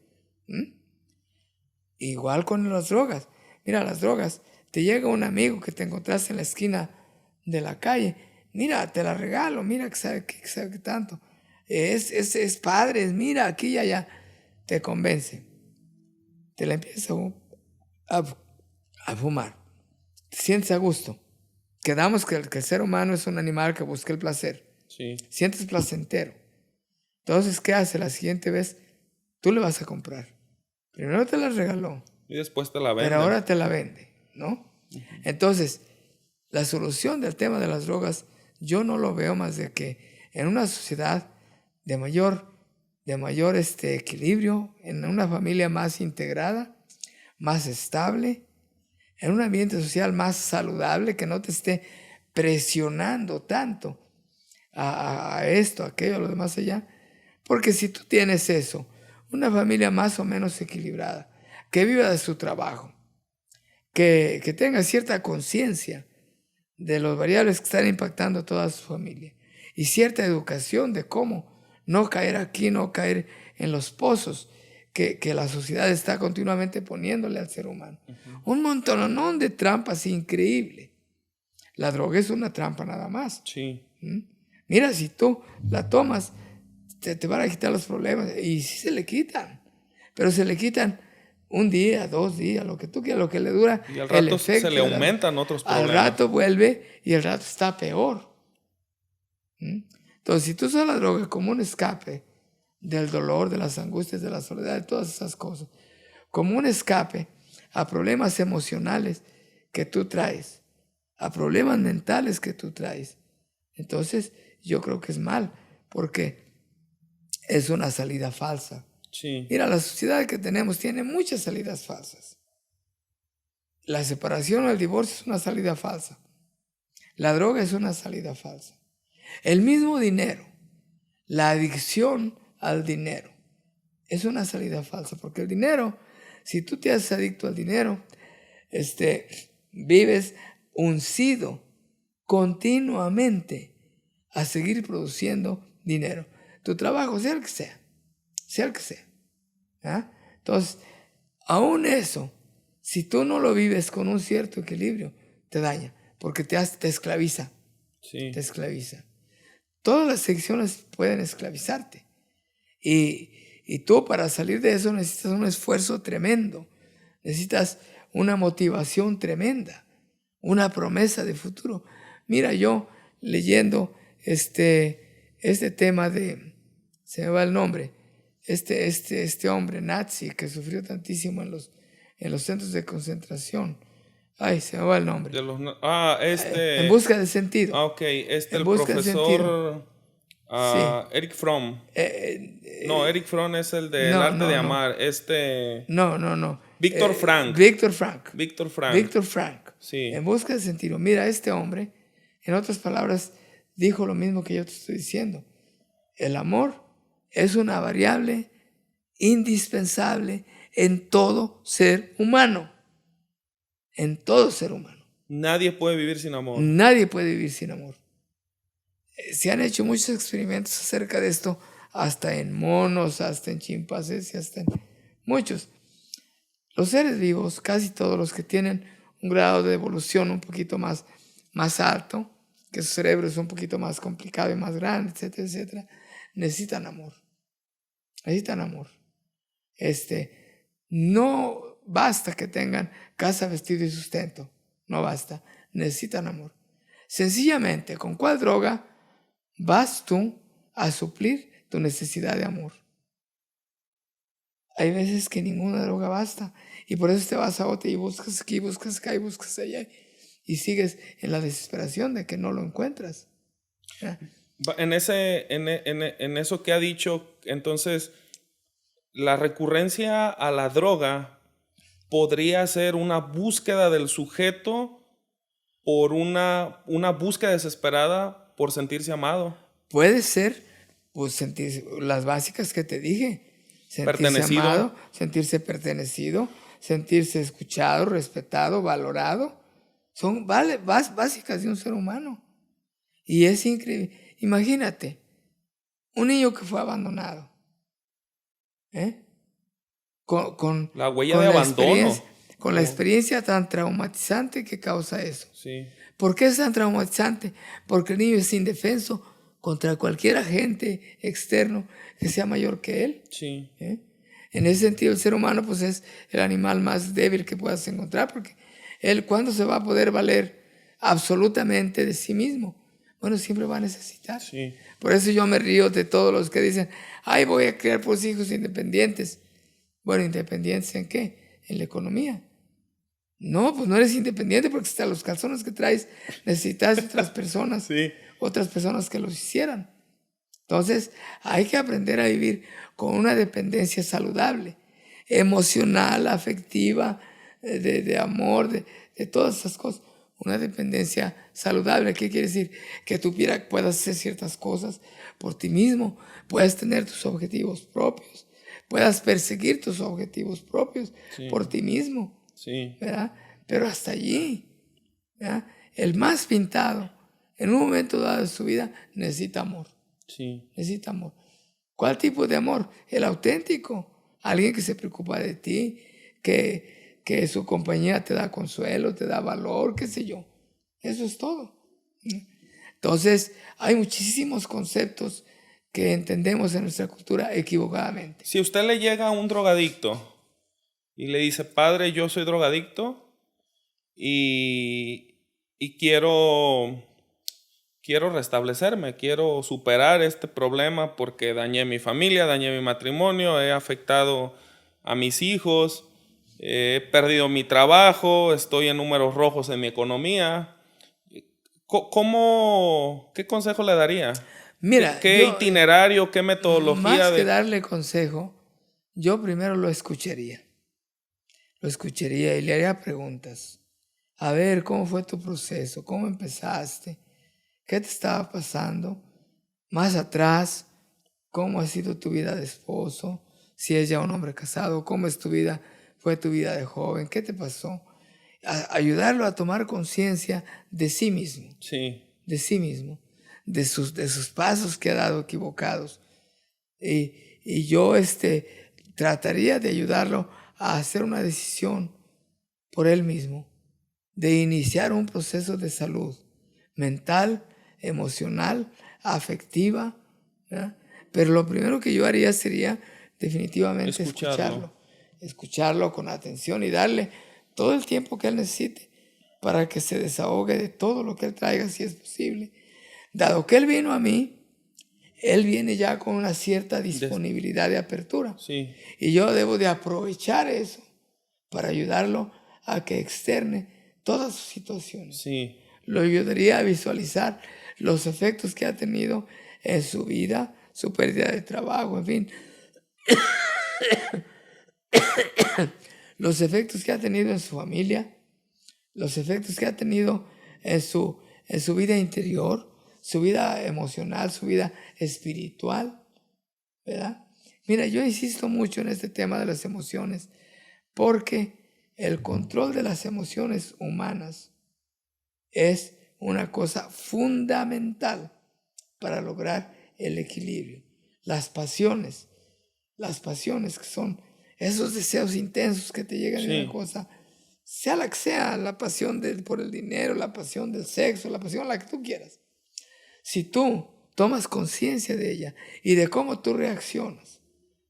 Igual con las drogas. Mira, las drogas, te llega un amigo que te encontraste en la esquina de la calle, mira, te la regalo, mira que sabe que tanto. Es padre, mira, aquí y allá. Te convence. Te la empieza a fumar. Te sientes a gusto. Quedamos que el ser humano es un animal que busca el placer. Sí. Sientes placentero. Entonces, ¿qué hace? La siguiente vez, tú le vas a comprar. Primero te la regaló, Y después te la pero venden. ahora te la vende, ¿no? Entonces, la solución del tema de las drogas, yo no lo veo más de que en una sociedad de mayor equilibrio, en una familia más integrada, más estable, en un ambiente social más saludable, que no te esté presionando tanto a esto, a aquello, a lo demás allá, Porque si tú tienes eso, una familia más o menos equilibrada, que viva de su trabajo, que tenga cierta conciencia de los variables que están impactando a toda su familia y cierta educación de cómo no caer aquí, no caer en los pozos que la sociedad está continuamente poniéndole al ser humano. Un montonón de trampas increíble. La droga es una trampa nada más. Sí. Mira, si tú la tomas, te van a quitar los problemas. Y sí se le quitan. Pero se le quitan un día, 2 días, lo que tú quieras, lo que le dura. Y al el rato efecto se le de la- aumentan otros Al problemas. rato vuelve y el rato está peor. Entonces, si tú usas la droga como un escape del dolor, de las angustias, de la soledad, de todas esas cosas, como un escape a problemas emocionales que tú traes, a problemas mentales que tú traes, entonces yo creo que es mal, porque es una salida falsa. Sí. Mira, la sociedad que tenemos tiene muchas salidas falsas. La separación o el divorcio es una salida falsa. La droga es una salida falsa. El mismo dinero, la adicción al dinero, es una salida falsa, porque el dinero, si tú te haces adicto al dinero, vives uncido continuamente a seguir produciendo dinero. Tu trabajo, sea el que sea, sea el que sea. ¿Ah? Entonces, aún eso, si tú no lo vives con un cierto equilibrio, te daña, porque te esclaviza, Sí. te esclaviza. Todas las adicciones pueden esclavizarte. Y tú para salir de eso necesitas un esfuerzo tremendo. Necesitas una motivación tremenda, una promesa de futuro. Mira, yo leyendo este tema se me va el nombre, este hombre nazi que sufrió tantísimo en los centros de concentración. Ay, se me va el nombre. En busca de sentido. Ok, En el busca de sentido. profesor Sí. Eric Fromm. No, Eric Fromm es el del No, arte de no, no. amar. No. Víctor Frank. Víctor Frank. Víctor Frank. Víctor Frank. Sí. En busca de sentido. Mira, este hombre, en otras palabras, dijo lo mismo que yo te estoy diciendo. El amor es una variable indispensable en todo ser humano. En todo ser humano. Nadie puede vivir sin amor. Nadie puede vivir sin amor. Se han hecho muchos experimentos acerca de esto, hasta en monos, hasta en chimpancés y hasta en muchos. Los seres vivos, casi todos los que tienen un grado de evolución un poquito más alto, que su cerebro es un poquito más complicado y más grande, etcétera, etcétera, necesitan amor. Necesitan amor. No basta que tengan casa, vestido y sustento. No basta. Necesitan amor. Sencillamente, ¿con cuál droga vas tú a suplir tu necesidad de amor? Hay veces que ninguna droga basta y por eso te vas a otra y buscas aquí, buscas acá y buscas allá y sigues en la desesperación de que no lo encuentras. ¿Ya? En eso que ha dicho, entonces, la recurrencia a la droga podría ser una búsqueda del sujeto por una búsqueda desesperada por sentirse amado. Puede ser, pues, sentirse, las básicas que te dije. Sentirse Pertenecido. amado, sentirse pertenecido, sentirse escuchado, respetado, valorado. Son básicas de un ser humano. Y es increíble. Imagínate, un niño que fue abandonado. Con La huella de abandono. Con la experiencia tan traumatizante que causa eso. Sí. ¿Por qué es tan traumatizante? Porque el niño es indefenso contra cualquier agente externo que sea mayor que él. Sí. En ese sentido, el ser humano pues, es el animal más débil que puedas encontrar, porque él, ¿cuándo se va a poder valer absolutamente de sí mismo? Bueno, siempre va a necesitar. Sí. Por eso yo me río de todos los que dicen, ay, voy a criar pues hijos independientes. Bueno, ¿independientes en qué? En la economía. No, pues no eres independiente porque hasta los calzones que traes necesitas otras personas. Sí. Otras personas que los hicieran. Entonces, hay que aprender a vivir con una dependencia saludable, emocional, afectiva, de amor, de todas esas cosas. una dependencia saludable. ¿Qué quiere decir? Que tú puedas hacer ciertas cosas por ti mismo, puedas tener tus objetivos propios, puedas perseguir tus objetivos propios por ti mismo, ¿verdad? Pero hasta allí, ¿verdad? El más pintado, en un momento dado de su vida, necesita amor. Necesita amor. ¿Cuál tipo de amor? El auténtico. Alguien que se preocupa de ti, que su compañía te da consuelo, te da valor, qué sé yo. Eso es todo. Entonces, hay muchísimos conceptos que entendemos en nuestra cultura equivocadamente. Si usted le llega a un drogadicto y le dice, padre, yo soy drogadicto y quiero restablecerme, quiero superar este problema porque dañé mi familia, dañé mi matrimonio, he afectado a mis hijos, he perdido mi trabajo, estoy en números rojos en mi economía. ¿Qué consejo le daría? Mira, ¿Qué itinerario, qué metodología? Más que darle consejo, yo primero lo escucharía. Lo escucharía y le haría preguntas. A ver, ¿cómo fue tu proceso? ¿Cómo empezaste? ¿Qué te estaba pasando? Más atrás, ¿cómo ha sido tu vida de esposo? Si es ya un hombre casado, ¿cómo es tu vida? ¿Fue tu vida de joven? ¿Qué te pasó? Ayudarlo a tomar conciencia de sí mismo. De sí mismo. De sus pasos que ha dado equivocados. Y yo trataría de ayudarlo a hacer una decisión por él mismo, de iniciar un proceso de salud mental, emocional, afectiva, ¿verdad? Pero lo primero que yo haría sería definitivamente escucharlo con atención y darle todo el tiempo que él necesite para que se desahogue de todo lo que él traiga, si es posible. Dado que él vino a mí, él viene ya con una cierta disponibilidad de apertura. Y yo debo de aprovechar eso para ayudarlo a que externe todas sus situaciones. Lo ayudaría a visualizar los efectos que ha tenido en su vida, su pérdida de trabajo, en fin. Los efectos que ha tenido en su familia, los efectos que ha tenido en su vida interior, su vida emocional, su vida espiritual, ¿verdad? Mira, yo insisto mucho en este tema de las emociones porque el control de las emociones humanas es una cosa fundamental para lograr el equilibrio. Las pasiones que son esos deseos intensos que te llegan de una cosa, sea la que sea, la pasión por el dinero, la pasión del sexo, la pasión la que tú quieras. Si tú tomas conciencia de ella y de cómo tú reaccionas,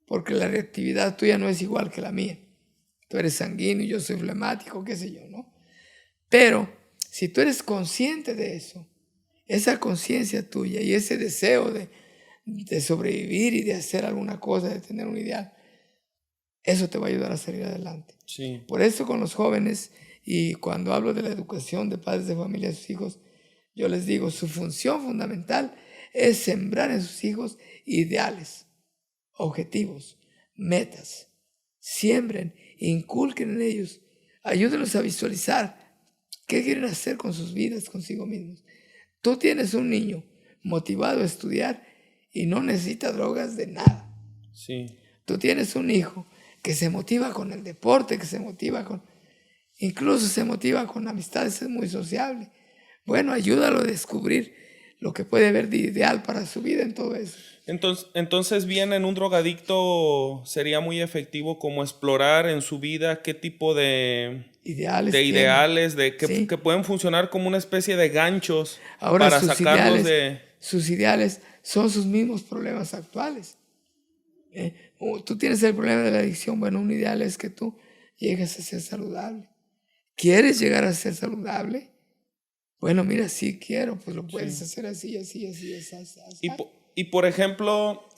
porque la reactividad tuya no es igual que la mía. Tú eres sanguíneo, yo soy flemático, qué sé yo, ¿no? Pero si tú eres consciente de eso, esa conciencia tuya y ese deseo de sobrevivir y de hacer alguna cosa, de tener un ideal, eso te va a ayudar a salir adelante. Por eso con los jóvenes, y cuando hablo de la educación de padres de familia a sus hijos, yo les digo, su función fundamental es sembrar en sus hijos ideales, objetivos, metas. Siembren, inculquen en ellos, ayúdenlos a visualizar qué quieren hacer con sus vidas, consigo mismos. Tú tienes un niño motivado a estudiar y no necesita drogas de nada. Tú tienes un hijo que se motiva con el deporte, incluso se motiva con amistades, es muy sociable. Bueno, ayúdalo a descubrir lo que puede ver de ideal para su vida en todo eso. Entonces bien, en un drogadicto sería muy efectivo como explorar en su vida qué tipo de ideales que pueden funcionar como una especie de ganchos. Ahora, para sacarlos sus ideales son sus mismos problemas actuales. Tú tienes el problema de la adicción. Bueno, un ideal es que tú llegues a ser saludable. ¿Quieres llegar a ser saludable? Bueno, mira, sí quiero, pues lo puedes hacer así. Y por ejemplo,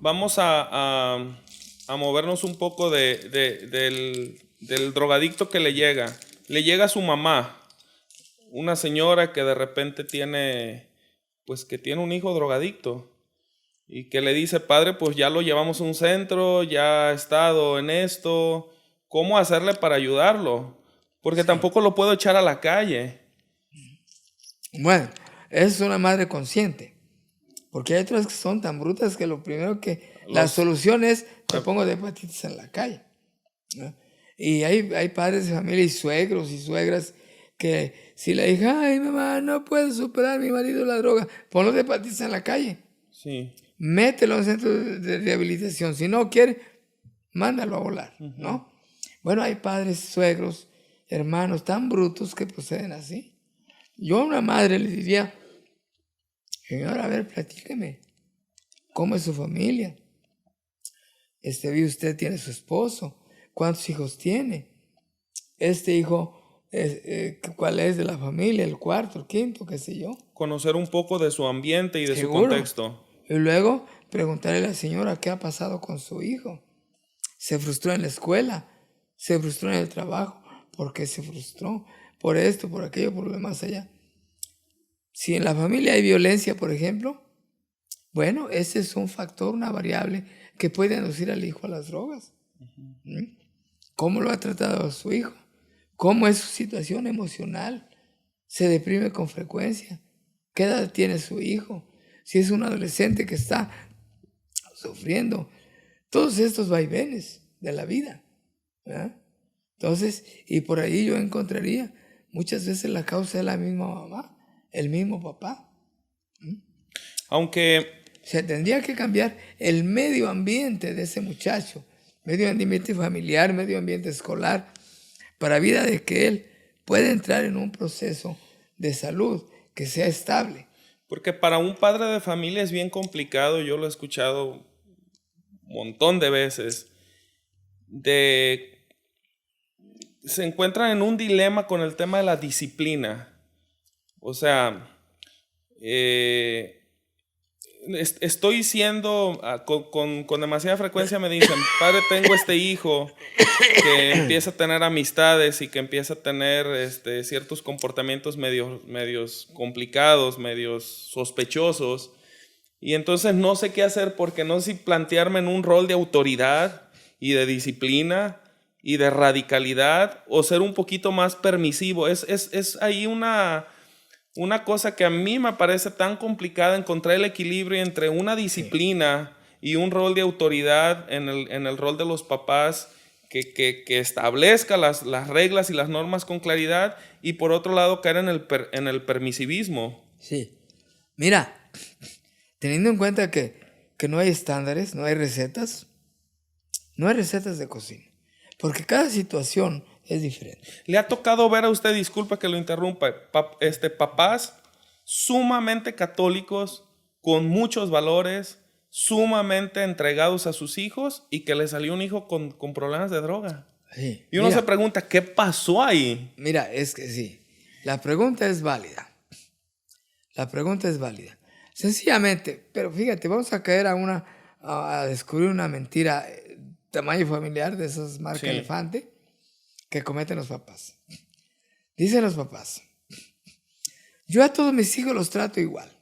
vamos a movernos un poco del drogadicto que le llega. Le llega a su mamá, una señora que de repente tiene un hijo drogadicto y que le dice, padre, pues ya lo llevamos a un centro, ya ha estado en esto, ¿cómo hacerle para ayudarlo? Porque tampoco lo puedo echar a la calle. Bueno, es una madre consciente. Porque hay otras que son tan brutas que lo primero que... La solución es, te pongo de hepatitis en la calle, ¿no? Y hay padres de familia y suegros y suegras que si la hija, ay mamá, no puedo superar a mi marido la droga, ponlo de hepatitis en la calle. Sí. Mételo en un centro de rehabilitación. Si no quiere, mándalo a volar, ¿no? Bueno, hay padres, suegros, hermanos tan brutos que proceden así. Yo a una madre le diría, señora, a ver, platíqueme, ¿cómo es su familia? Vi usted tiene su esposo, ¿cuántos hijos tiene? Este hijo, ¿cuál es de la familia? ¿El cuarto, el quinto, qué sé yo? Conocer un poco de su ambiente y de su Seguro. contexto. Y luego preguntarle a la señora qué ha pasado con su hijo. ¿Se frustró en la escuela? ¿Se frustró en el trabajo? ¿Por qué se frustró? ¿Por esto, por aquello, por lo demás allá? Si en la familia hay violencia, por ejemplo, bueno, ese es un factor, una variable que puede inducir al hijo a las drogas. ¿Mm? ¿Cómo lo ha tratado a su hijo? ¿Cómo es su situación emocional? ¿Se deprime con frecuencia? ¿Qué edad tiene su hijo? Si es un adolescente que está sufriendo todos estos vaivenes de la vida, ¿verdad? Entonces, y por ahí yo encontraría muchas veces la causa de la misma mamá, el mismo papá. Aunque Se tendría que cambiar el medio ambiente de ese muchacho, medio ambiente familiar, medio ambiente escolar, para vida de que él pueda entrar en un proceso de salud que sea estable. porque para un padre de familia es bien complicado, yo lo he escuchado un montón de veces, se encuentran en un dilema con el tema de la disciplina. O sea, estoy siendo, con demasiada frecuencia me dicen, padre, tengo este hijo que empieza a tener amistades y que empieza a tener ciertos comportamientos medios complicados, medios sospechosos, y entonces no sé qué hacer porque no sé si plantearme en un rol de autoridad y de disciplina y de radicalidad o ser un poquito más permisivo. Es ahí una cosa que a mí me parece tan complicada, encontrar el equilibrio entre una disciplina y un rol de autoridad en el rol de los papás que establezca las reglas y las normas con claridad, y por otro lado caer en el permisivismo. Sí. Mira, teniendo en cuenta que no hay estándares, no hay recetas de cocina, porque cada situación es diferente. ¿Le ha tocado ver a usted, disculpa que lo interrumpa, papás sumamente católicos, con muchos valores, sumamente entregados a sus hijos, y que le salió un hijo con problemas de droga? Sí. Y uno se pregunta, ¿qué pasó ahí? Mira, es que sí, la pregunta es válida. Sencillamente, pero fíjate, vamos a caer a descubrir una mentira, tamaño familiar de esas marcas elefante, que cometen los papás. Dicen los papás, yo a todos mis hijos los trato igual.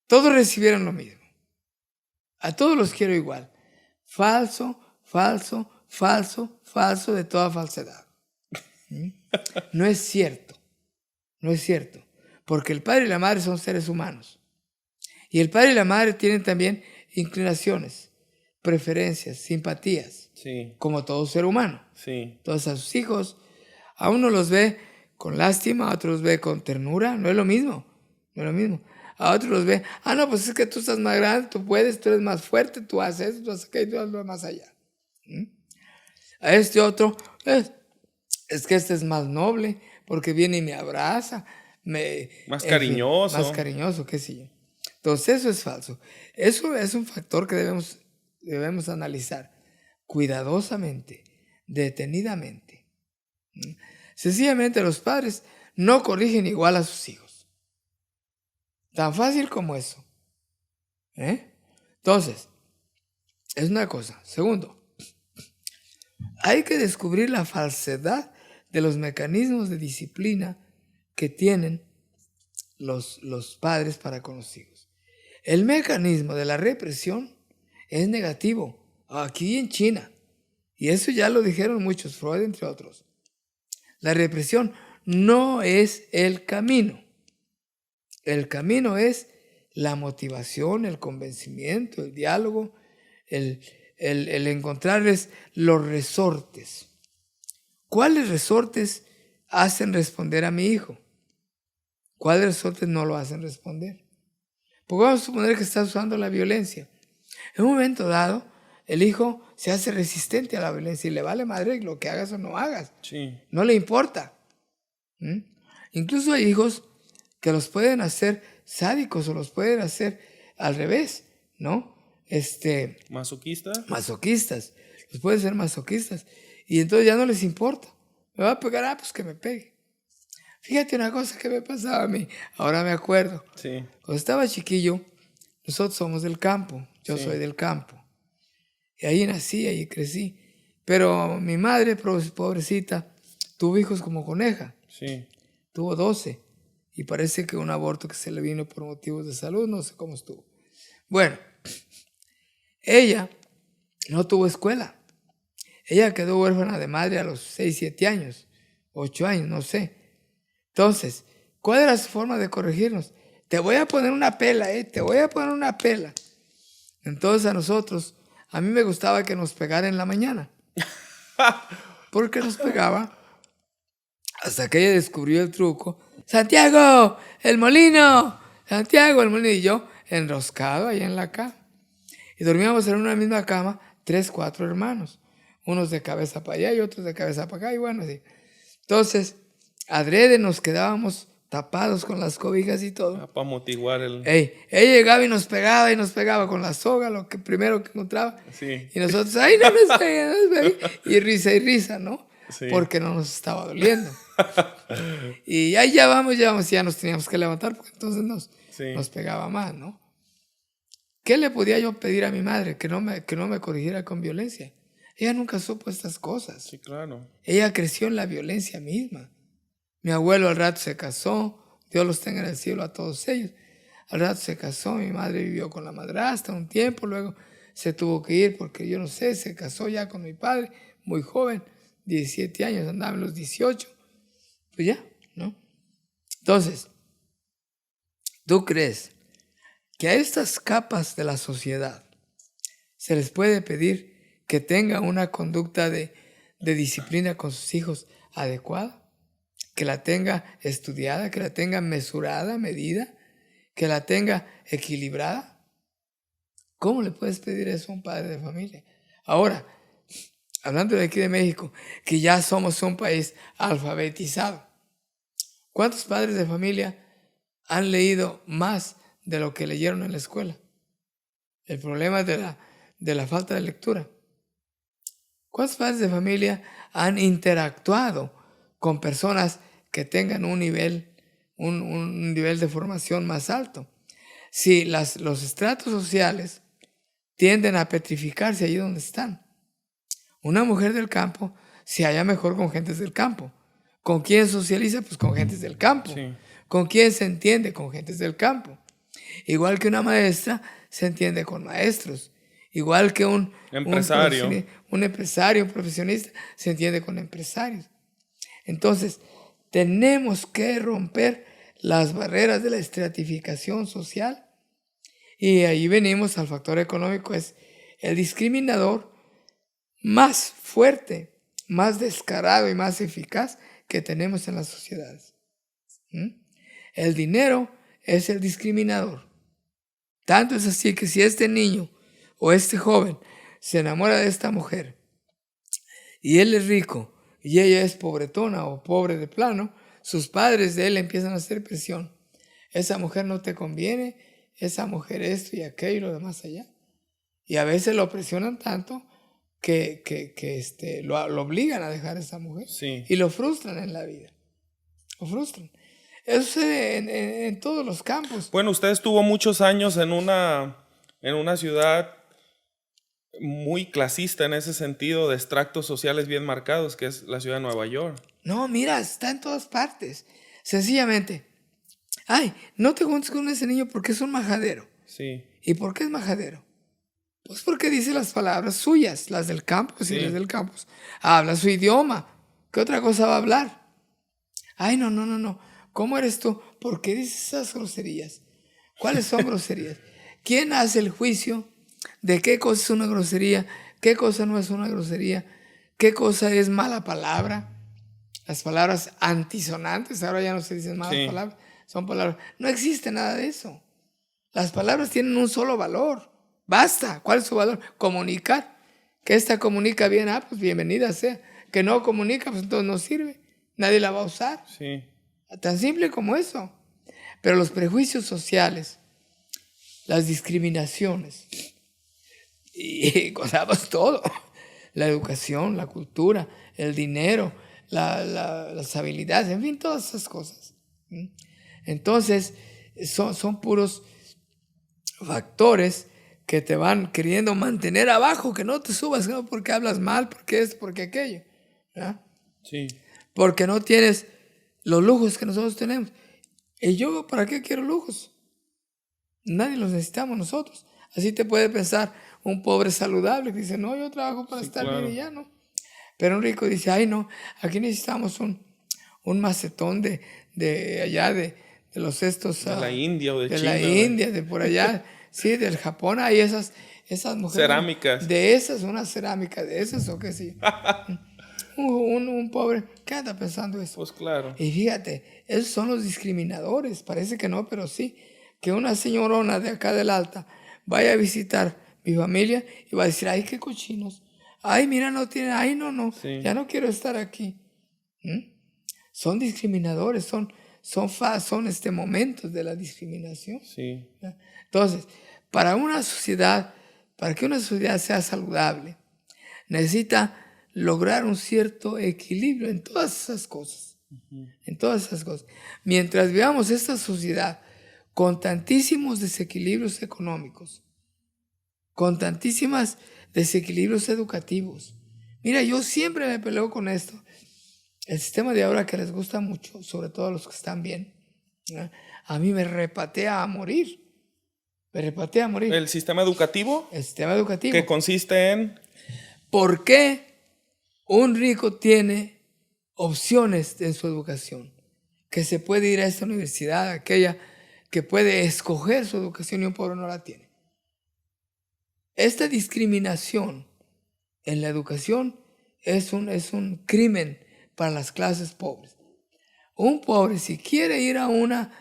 Todos recibieron lo mismo. A todos los quiero igual. Falso, falso, falso, falso de toda falsedad. No es cierto. No es cierto. Porque el padre y la madre son seres humanos. Y el padre y la madre tienen también inclinaciones, preferencias, simpatías, como todo ser humano. Sí. Entonces a sus hijos, a uno los ve con lástima, a otros los ve con ternura, no es lo mismo. A otros los ve, no, pues es que tú estás más grande, tú puedes, tú eres más fuerte, tú haces eso, tú haces aquello, tú haces lo más allá. A este otro, es que este es más noble, porque viene y me abraza, más cariñoso. Más cariñoso, qué sé yo. Entonces eso es falso. Eso es un factor que debemos analizar cuidadosamente, detenidamente. Sencillamente los padres no corrigen igual a sus hijos. Tan fácil como eso. Entonces, es una cosa. Segundo, hay que descubrir la falsedad de los mecanismos de disciplina que tienen los padres para con los hijos. El mecanismo de la represión es negativo aquí en China, y eso ya lo dijeron muchos, Freud entre otros. La represión no es el camino. El camino es la motivación, el convencimiento, el diálogo, el encontrarles los resortes. ¿Cuáles resortes hacen responder a mi hijo? ¿Cuáles resortes no lo hacen responder? Porque vamos a suponer que estás usando la violencia. En un momento dado, el hijo se hace resistente a la violencia y le vale madre lo que hagas o no hagas. Sí. No le importa. Incluso hay hijos que los pueden hacer sádicos o los pueden hacer al revés, ¿no? ¿Masoquista? Masoquistas. Los pueden ser masoquistas. Y entonces ya no les importa. Me va a pegar, pues que me pegue. Fíjate una cosa que me pasaba a mí. Ahora me acuerdo. Sí. Cuando estaba chiquillo, nosotros somos del campo. Yo soy del campo. Y ahí nací, ahí crecí. Pero mi madre, pobrecita, tuvo hijos como coneja. Sí. Tuvo 12. Y parece que un aborto que se le vino por motivos de salud, no sé cómo estuvo. Bueno, ella no tuvo escuela. Ella quedó huérfana de madre a los 6, 7 años, 8 años, no sé. Entonces, ¿cuál era su forma de corregirnos? Te voy a poner una pela, te voy a poner una pela. Entonces a mí me gustaba que nos pegara en la mañana. Porque nos pegaba hasta que ella descubrió el truco. ¡Santiago, el molino! ¡Santiago, el molino! Y yo enroscado ahí en la cama. Y dormíamos en una misma cama, 3, 4 hermanos. Unos de cabeza para allá y otros de cabeza para acá. Y bueno, así. Entonces, adrede nos quedábamos tapados con las cobijas y todo. Para amortiguar el... Ella llegaba y nos pegaba con la soga, lo que primero que encontraba. Sí. Y nosotros, ¡ay, no nos pegue, no nos pegue! Y risa, ¿no? Sí. Porque no nos estaba doliendo. Y ahí ya vamos, ya nos teníamos que levantar, porque entonces nos pegaba más, ¿no? ¿Qué le podía yo pedir a mi madre? Que no me corrigiera con violencia. Ella nunca supo estas cosas. Sí, claro. Ella creció en la violencia misma. Mi abuelo al rato se casó, Dios los tenga en el cielo a todos ellos. Al rato se casó, mi madre vivió con la madrastra un tiempo, luego se tuvo que ir porque yo no sé, se casó ya con mi padre, muy joven, 17 años, andaba en los 18. Pues ya, ¿no? Entonces, ¿tú crees que a estas capas de la sociedad se les puede pedir que tengan una conducta de disciplina con sus hijos adecuada? Que la tenga estudiada, que la tenga mesurada, medida, que la tenga equilibrada. ¿Cómo le puedes pedir eso a un padre de familia? Ahora, hablando de aquí de México, que ya somos un país alfabetizado. ¿Cuántos padres de familia han leído más de lo que leyeron en la escuela? El problema de la falta de lectura. ¿Cuántos padres de familia han interactuado con personas que tengan un nivel de formación más alto? Si los estratos sociales tienden a petrificarse allí donde están. Una mujer del campo se halla mejor con gentes del campo. ¿Con quién socializa? Pues con gentes del campo. Sí. ¿Con quién se entiende? Con gentes del campo. Igual que una maestra se entiende con maestros. Igual que un empresario, un profesionista, se entiende con empresarios. Entonces, tenemos que romper las barreras de la estratificación social. Y ahí venimos al factor económico, es el discriminador más fuerte, más descarado y más eficaz que tenemos en las sociedades. El dinero es el discriminador. Tanto es así que si este niño o este joven se enamora de esta mujer y él es rico y ella es pobretona o pobre de plano, sus padres de él empiezan a hacer presión. Esa mujer no te conviene, esa mujer esto y aquello y lo demás allá. Y a veces lo presionan tanto que lo obligan a dejar a esa mujer. Sí. Y lo frustran en la vida. Lo frustran. Eso sucede en todos los campos. Bueno, usted estuvo muchos años en una ciudad muy clasista en ese sentido, de extractos sociales bien marcados, que es la ciudad de Nueva York. No, mira, está en todas partes. Sencillamente, ay, no te juntes con ese niño porque es un majadero. Sí. ¿Y por qué es majadero? Pues porque dice las palabras suyas, las del campo, si Sí. eres del campus. Habla su idioma. ¿Qué otra cosa va a hablar? Ay, no, no, no, no. ¿Cómo eres tú? ¿Por qué dices esas groserías? ¿Cuáles son groserías? ¿Quién hace el juicio de qué cosa es una grosería, qué cosa no es una grosería, qué cosa es mala palabra? Las palabras antisonantes, ahora ya no se dicen malas Sí, palabras, son palabras. No existe nada de eso. Las palabras tienen un solo valor. Basta. ¿Cuál es su valor? Comunicar. Que esta comunica bien, pues bienvenida sea. Que no comunica, pues entonces no sirve. Nadie la va a usar. sí, Tan simple como eso. Pero los prejuicios sociales, las discriminaciones, y contamos todo. La educación, la cultura, el dinero, las habilidades, en fin, todas esas cosas. Entonces, son puros factores que te van queriendo mantener abajo, que no te subas, no porque hablas mal, porque esto, porque aquello, ¿verdad? sí. Porque no tienes los lujos que nosotros tenemos. ¿Y yo para qué quiero lujos? Nadie los necesitamos nosotros. Así te puede pensar un pobre saludable que dice, no, yo trabajo para Sí, estar claro. bien y ya, ¿no? Pero un rico dice, ay, no, aquí necesitamos un macetón de allá, de los estos, De la India o de de la China, India, de por allá, sí, del Japón, hay esas mujeres, cerámicas. de esas, una cerámica, de esas o qué sé yo. Un pobre, ¿qué anda pensando eso? Pues claro. Y fíjate, esos son los discriminadores, parece que no, pero sí, que una señorona de acá del Alta vaya a visitar mi familia y va a decir, ay, qué cochinos, ay, mira, no tiene, ay, no, no, Sí, ya no quiero estar aquí. Son discriminadores, son momentos de la discriminación. sí, Entonces, para una sociedad, para que una sociedad sea saludable, necesita lograr un cierto equilibrio en todas esas cosas. En todas esas cosas. Mientras veamos esta sociedad con tantísimos desequilibrios económicos, con tantísimos desequilibrios educativos. Mira, yo siempre me peleo con esto. El sistema de ahora que les gusta mucho, sobre todo a los que están bien, ¿no? A mí me repatea a morir. Me repatea a morir. el sistema educativo, El sistema educativo. que consiste en... ¿Por qué un rico tiene opciones en su educación? Que se puede ir a esta universidad, aquella, que puede escoger su educación y un pobre no la tiene. Esta discriminación en la educación es un crimen para las clases pobres. Un pobre, si quiere ir a una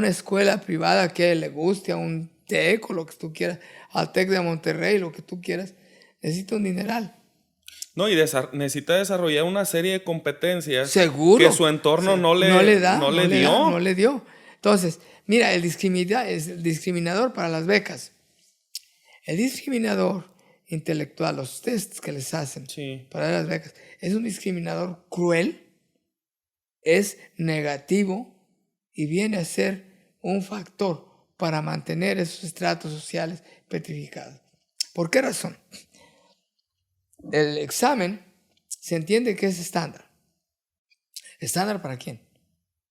escuela privada que le guste, a un TEC o lo que tú quieras, al TEC de Monterrey, lo que tú quieras, necesita un dineral. No, y necesita desarrollar una serie de competencias Seguro. que su entorno Sí. no le dio. Entonces, mira, el discriminador para las becas. El discriminador intelectual, los tests que les hacen Sí, para las becas, es un discriminador cruel, es negativo y viene a ser un factor para mantener esos estratos sociales petrificados. ¿Por qué razón? El examen se entiende que es estándar. ¿Estándar para quién?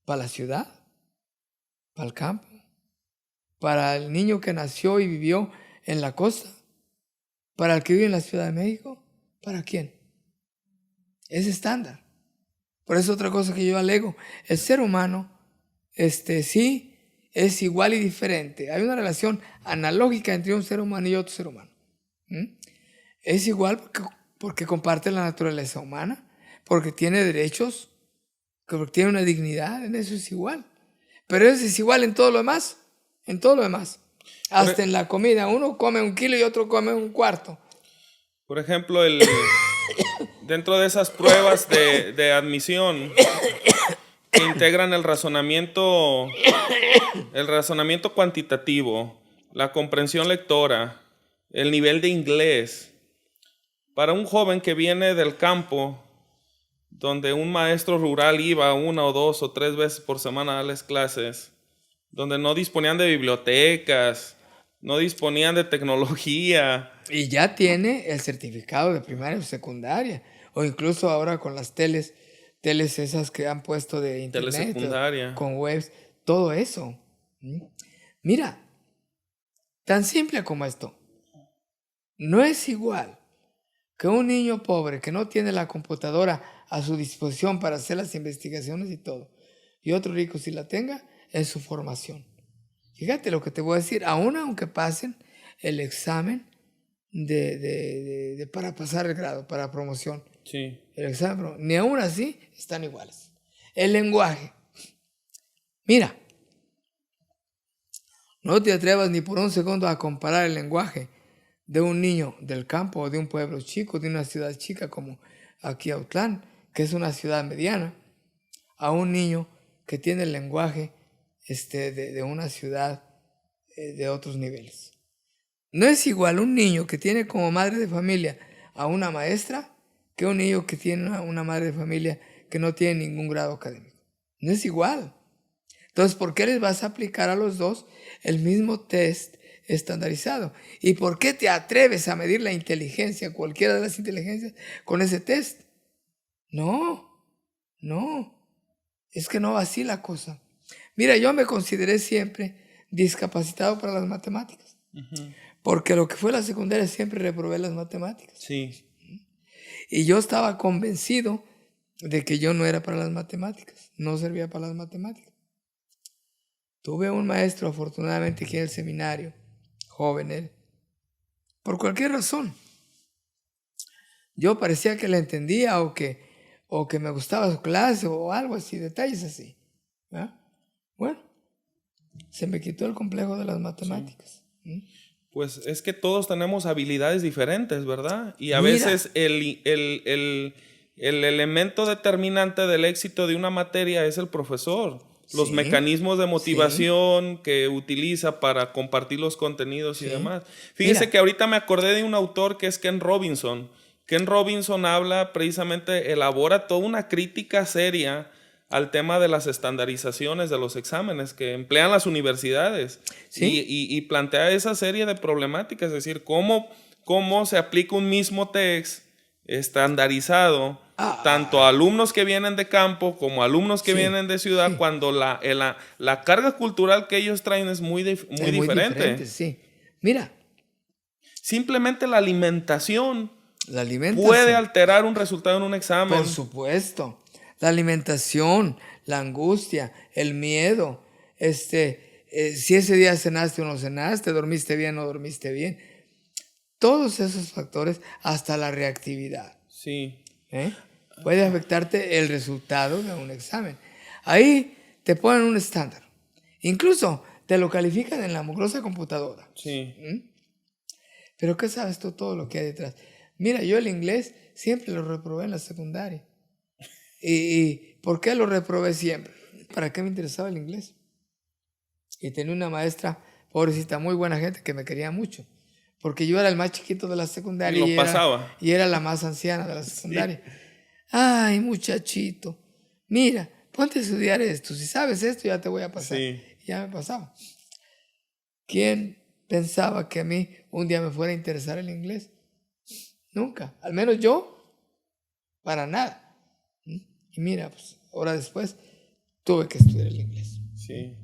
¿Para la ciudad? ¿Para el campo? ¿Para el niño que nació y vivió en la costa? ¿Para el que vive en la Ciudad de México? ¿Para quién? Es estándar. Por eso otra cosa que yo alego, el ser humano, sí, es igual y diferente. Hay una relación analógica entre un ser humano y otro ser humano. Es igual porque comparte la naturaleza humana, porque tiene derechos, porque tiene una dignidad, en eso es igual. Pero eso es igual en todo lo demás, en todo lo demás. Hasta en la comida, uno come 1 kilo y otro come 1/4. Por ejemplo, dentro de esas pruebas de admisión que integran el razonamiento cuantitativo, la comprensión lectora, el nivel de inglés. Para un joven que viene del campo, donde un maestro rural iba 1 o 2 o 3 veces por semana a darles clases, donde no disponían de bibliotecas, no disponían de tecnología. Y ya tiene el certificado de primaria o secundaria, o incluso ahora con las teles esas que han puesto de internet, Telesecundaria. con webs, todo eso. Mira, tan simple como esto. No es igual que un niño pobre que no tiene la computadora a su disposición para hacer las investigaciones y todo, y otro rico sí la tenga en su formación. Fíjate lo que te voy a decir, aún aunque pasen el examen para pasar el grado, para promoción, Sí. el examen, ni aún así están iguales. El lenguaje. Mira, no te atrevas ni por un segundo a comparar el lenguaje de un niño del campo o de un pueblo chico, de una ciudad chica como aquí Autlán, que es una ciudad mediana, a un niño que tiene el lenguaje de una ciudad de otros niveles. No es igual un niño que tiene como madre de familia a una maestra que un niño que tiene una madre de familia que no tiene ningún grado académico. No es igual. Entonces, ¿por qué les vas a aplicar a los dos el mismo test estandarizado? ¿Y por qué te atreves a medir la inteligencia, cualquiera de las inteligencias, con ese test? No, es que no va así la cosa. Mira, yo me consideré siempre discapacitado para las matemáticas, porque lo que fue la secundaria siempre reprobé las matemáticas. Sí. Y yo estaba convencido de que yo no era para las matemáticas, no servía para las matemáticas. Tuve un maestro, afortunadamente, aquí en el seminario, joven él, por cualquier razón. Yo parecía que le entendía o que me gustaba su clase o algo así, detalles así. ¿Ah? Bueno, se me quitó el complejo de las matemáticas. Sí. Pues es que todos tenemos habilidades diferentes, ¿verdad? Y a Mira. veces el elemento determinante del éxito de una materia es el profesor. Los Sí, mecanismos de motivación sí, que utiliza para compartir los contenidos y sí. demás. Fíjese Mira. que ahorita me acordé de un autor que es Ken Robinson. Ken Robinson habla precisamente, elabora toda una crítica seria al tema de las estandarizaciones de los exámenes que emplean las universidades. Sí. Y plantea esa serie de problemáticas, es decir, cómo se aplica un mismo test estandarizado tanto a alumnos que vienen de campo como a alumnos que Sí, vienen de ciudad, sí. cuando la carga cultural que ellos traen es muy Es muy diferente. diferente, sí. Mira, Simplemente la alimentación la alimentación. puede alterar un resultado en un examen. Por supuesto. La alimentación, la angustia, el miedo, si ese día cenaste o no cenaste, dormiste bien o no dormiste bien. Todos esos factores, hasta la reactividad, Sí. puede afectarte el resultado de un examen. Ahí te ponen un estándar. Incluso te lo califican en la mugrosa computadora. Sí. Pero ¿qué sabes tú todo lo que hay detrás? Mira, yo el inglés siempre lo reprobé en la secundaria. ¿Y por qué lo reprobé siempre? ¿Para qué me interesaba el inglés? Y tenía una maestra, pobrecita, muy buena gente, que me quería mucho. Porque yo era el más chiquito de la secundaria Y lo pasaba. y era la más anciana de la secundaria. Sí. Ay, muchachito, mira, ponte a estudiar esto. Si sabes esto, ya te voy a pasar. Sí. Y ya me pasaba. ¿Quién pensaba que a mí un día me fuera a interesar el inglés? Nunca. Al menos yo, para nada. Y mira, pues, ahora después tuve que estudiar el inglés. Sí.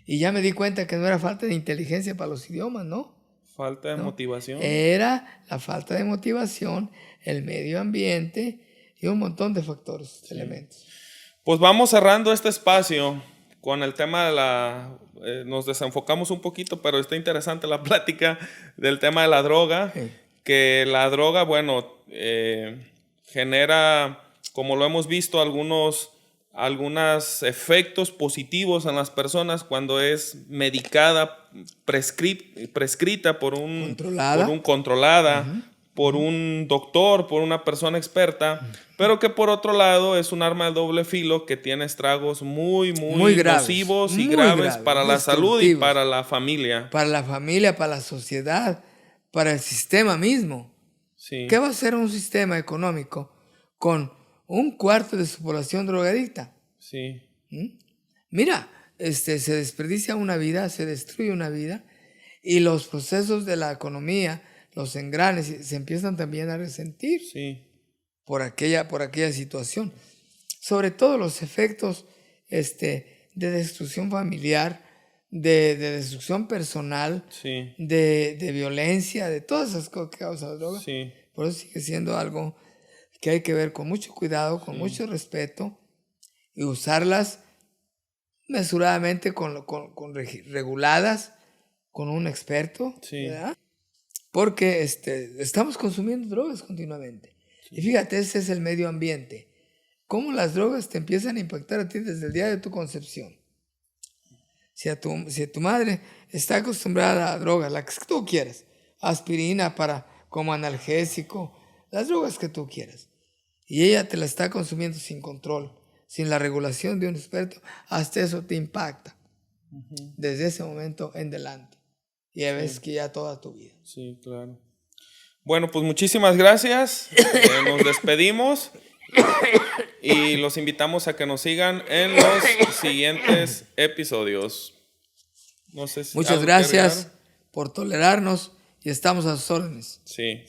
Y ya me di cuenta que no era falta de inteligencia para los idiomas, ¿no? Falta de ¿No? motivación. Era la falta de motivación, el medio ambiente y un montón de factores, elementos. Pues vamos cerrando este espacio con el tema de nos desenfocamos un poquito, pero está interesante la plática del tema de la droga. Sí. Que la droga, bueno, genera, como lo hemos visto, algunos efectos positivos en las personas cuando es medicada, prescrita por un controlada, por un doctor, por una persona experta, pero que por otro lado es un arma de doble filo que tiene estragos muy graves, nocivos y muy graves para la salud y destructivos. para la familia. Para la familia, para la sociedad, para el sistema mismo. Sí. ¿Qué va a hacer un sistema económico con un cuarto de su población drogadicta? Sí. Mira, se desperdicia una vida, se destruye una vida y los procesos de la economía, los engranes, se empiezan también a resentir Sí. por aquella situación. Sobre todo los efectos de destrucción familiar, de destrucción personal, Sí. de violencia, de todas esas cosas que causa la droga. Sí. Por eso sigue siendo algo que hay que ver con mucho cuidado, con mucho respeto y usarlas mesuradamente, reguladas, con un experto, Sí. ¿verdad? Porque estamos consumiendo drogas continuamente. Y fíjate, ese es el medio ambiente. Cómo las drogas te empiezan a impactar a ti desde el día de tu concepción. Si tu madre está acostumbrada a drogas, la que tú quieras, aspirina como analgésico, las drogas que tú quieras, y ella te la está consumiendo sin control, sin la regulación de un experto, hasta eso te impacta. Desde ese momento en adelante. Y ya ves que ya toda tu vida. Sí, claro. Bueno, pues muchísimas gracias. Nos despedimos y los invitamos a que nos sigan en los siguientes episodios. No sé si Muchas algo que gracias agregar. por tolerarnos y estamos a sus órdenes. Sí.